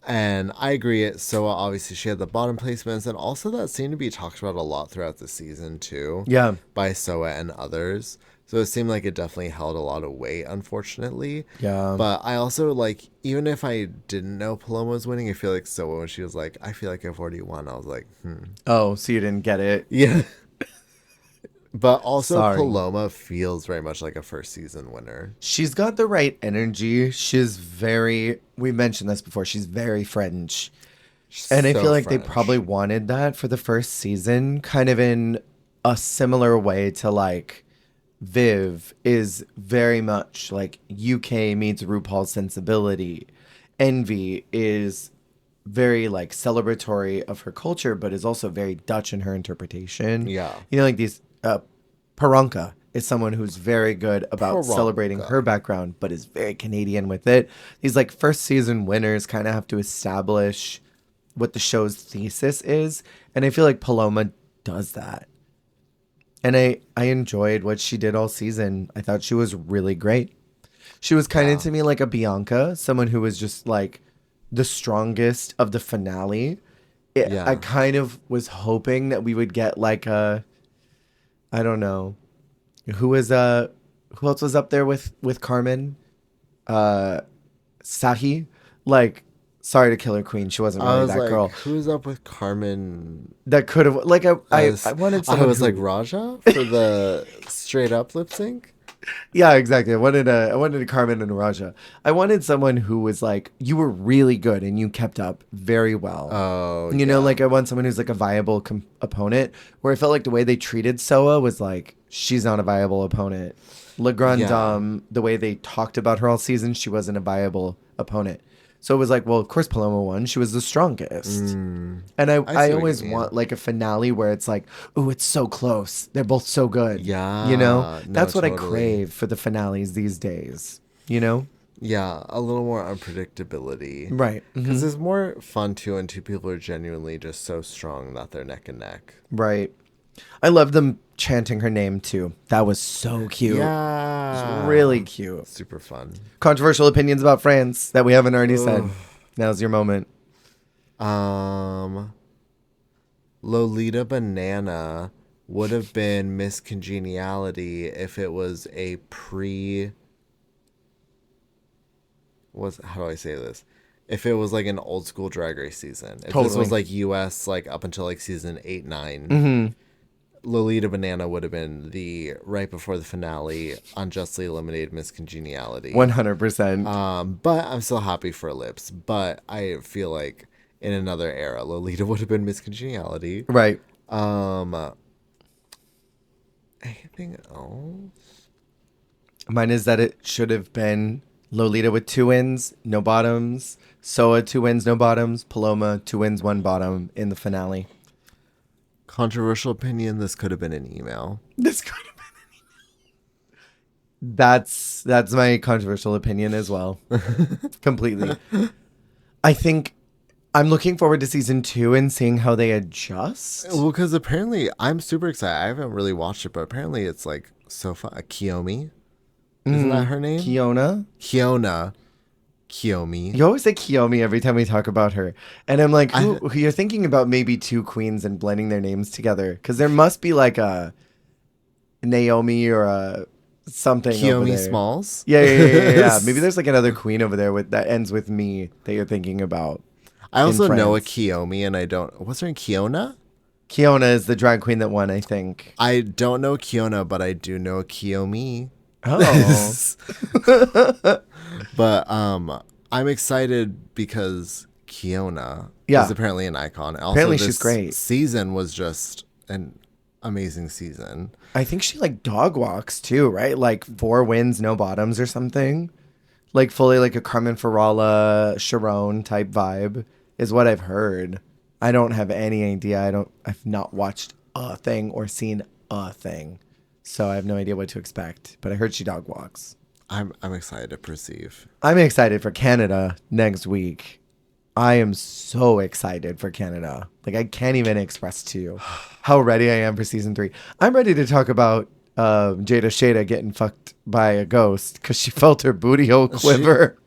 And I agree, Soa, obviously, she had the bottom placements, and also that seemed to be talked about a lot throughout the season, too. Yeah. By Soa and others. So it seemed like it definitely held a lot of weight, unfortunately. Yeah. But I also, like, even if I didn't know Paloma was winning, I feel like Soa, when she was like, I feel like I've already won, I was like, Oh, so you didn't get it? Yeah. But also, Sorry. Paloma feels very much like a first season winner. She's got the right energy. She's very, we mentioned this before, she's very French. And I So feel like French. they probably wanted that for the first season, kind of in a similar way to, like, Viv is very much like UK meets RuPaul's sensibility. Envy is very, like, celebratory of her culture, but is also very Dutch in her interpretation. Yeah. You know, like these, Paranka is someone who's very good about Paranka. celebrating her background, but is very Canadian with it. These, like, first season winners kind of have to establish what the show's thesis is. And I feel like Paloma does that. And I enjoyed what she did all season. I thought she was really great. She was kind of to me like a Bianca, someone who was just, like, the strongest of the finale. I kind of was hoping that we would get, like, a, I don't know, who else was up there with Carmen? Sahi? Like, sorry to kill her queen. She wasn't really that girl. Who's up with Carmen? That could have, like, I wanted someone I was who, like Raja for the straight up lip sync. Yeah, exactly. I wanted a Carmen and a Raja. I wanted someone who was like, you were really good and you kept up very well. Oh, you know, like, I want someone who's like a viable opponent. Where I felt like the way they treated Soa was like, she's not a viable opponent. La Grande Dame, the way they talked about her all season, she wasn't a viable opponent. So it was like, well, of course Paloma won. She was the strongest. And I always want, like, a finale where it's like, ooh, it's so close. They're both so good. Yeah. You know? No, That's what totally. I crave for the finales these days. You know? Yeah, a little more unpredictability. Right. Because it's more fun, too, and two people are genuinely just so strong that they're neck and neck. Right. I love them chanting her name, too. That was so cute. Yeah. It was really cute. Super fun. Controversial opinions about France that we haven't already said. Now's your moment. Lolita Banana would have been Miss Congeniality if it was a how do I say this? If it was like an old school Drag Race season. If this was like US, like up until like season 8, 9. Lolita Banana would have been the right before the finale, unjustly eliminated Miss Congeniality. 100%. But I'm still happy for Lips. But I feel like in another era, Lolita would have been Miss Congeniality. Right. Anything else? Mine is that it should have been Lolita with 2 wins, no bottoms. Soa 2 wins, no bottoms. Paloma 2 wins, 1 bottom in the finale. Controversial opinion, this could have been an email. This could have been an email. That's my controversial opinion as well. Completely. I think I'm looking forward to season 2 and seeing how they adjust. Well, because apparently I'm super excited. I haven't really watched it, but apparently it's like so fun. Kiyomi, isn't that her name? Kiona. Kiyomi. You always say Kiyomi every time we talk about her, and I'm like, who you're thinking about? Maybe two queens and blending their names together, because there must be like a Naomi or a something. Kiyomi Smalls. Yeah. Maybe there's like another queen over there that ends with me that you're thinking about. I also know a Kiyomi, and I don't. What's her name? Kiona? Kiona is the drag queen that won, I think. I don't know Kiona, but I do know Kiyomi. Oh. But I'm excited because Kiona is apparently an icon. Also, apparently she's great. Season was just an amazing season. I think she like dog walks too, right? Like 4 wins, no bottoms or something. Like fully like a Carmen Farala, Sharon type vibe is what I've heard. I don't have any idea. I've not watched a thing or seen a thing. So I have no idea what to expect. But I heard she dog walks. I'm excited to perceive. I'm excited for Canada next week. I am so excited for Canada. Like I can't even express to you how ready I am for season 3. I'm ready to talk about Jada Shada getting fucked by a ghost because she felt her booty hole quiver.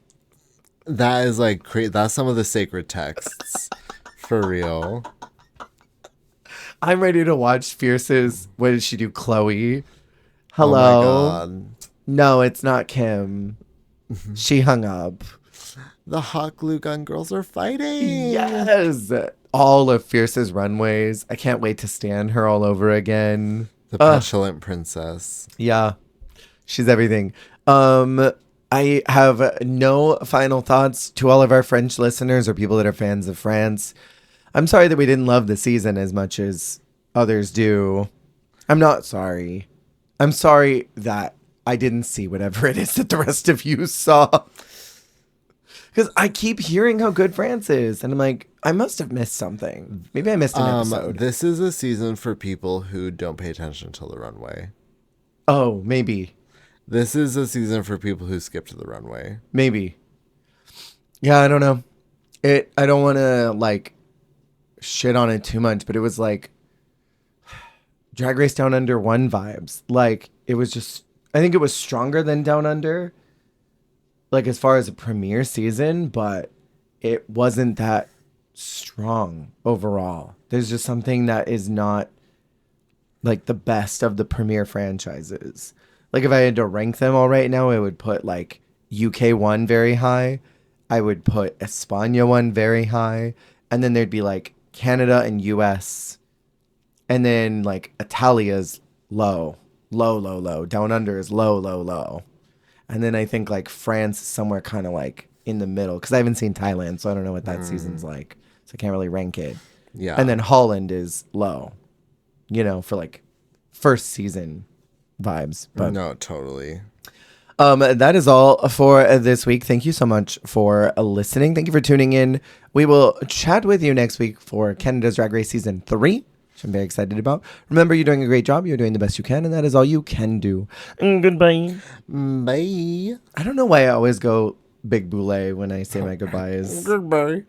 That is like that's some of the sacred texts. For real. I'm ready to watch Fierce's. What did she do? Chloe. Hello. Oh my God. No, it's not Kim. She hung up. The hot glue gun girls are fighting. Yes. All of Fierce's runways. I can't wait to stand her all over again. The petulant princess. Yeah. She's everything. I have no final thoughts to all of our French listeners or people that are fans of France. I'm sorry that we didn't love the season as much as others do. I'm not sorry. I'm sorry that I didn't see whatever it is that the rest of you saw. Because I keep hearing how good France is. And I'm like, I must have missed something. Maybe I missed an episode. This is a season for people who don't pay attention to the runway. Oh, maybe. This is a season for people who skip to the runway. Maybe. Yeah, I don't know. I don't want to, like, shit on it too much. But it was like Drag Race Down Under 1 vibes. Like, it was just... I think it was stronger than Down Under, like as far as a premiere season, but it wasn't that strong overall. There's just something that is not like the best of the premiere franchises. Like if I had to rank them all right now, I would put like UK 1 very high. I would put España 1 very high. And then there'd be like Canada and US. And then like Italia's low. Low. Down Under is low. And then I think like France is somewhere kind of like in the middle because I haven't seen Thailand, so I don't know what that season's like. So I can't really rank it. Yeah. And then Holland is low, for like first season vibes. But no, totally. That is all for this week. Thank you so much for listening. Thank you for tuning in. We will chat with you next week for Canada's Drag Race Season 3. Which I'm very excited about. Remember, you're doing a great job. You're doing the best you can, and that is all you can do. Goodbye. Bye. I don't know why I always go big boule when I say my goodbyes. Goodbye.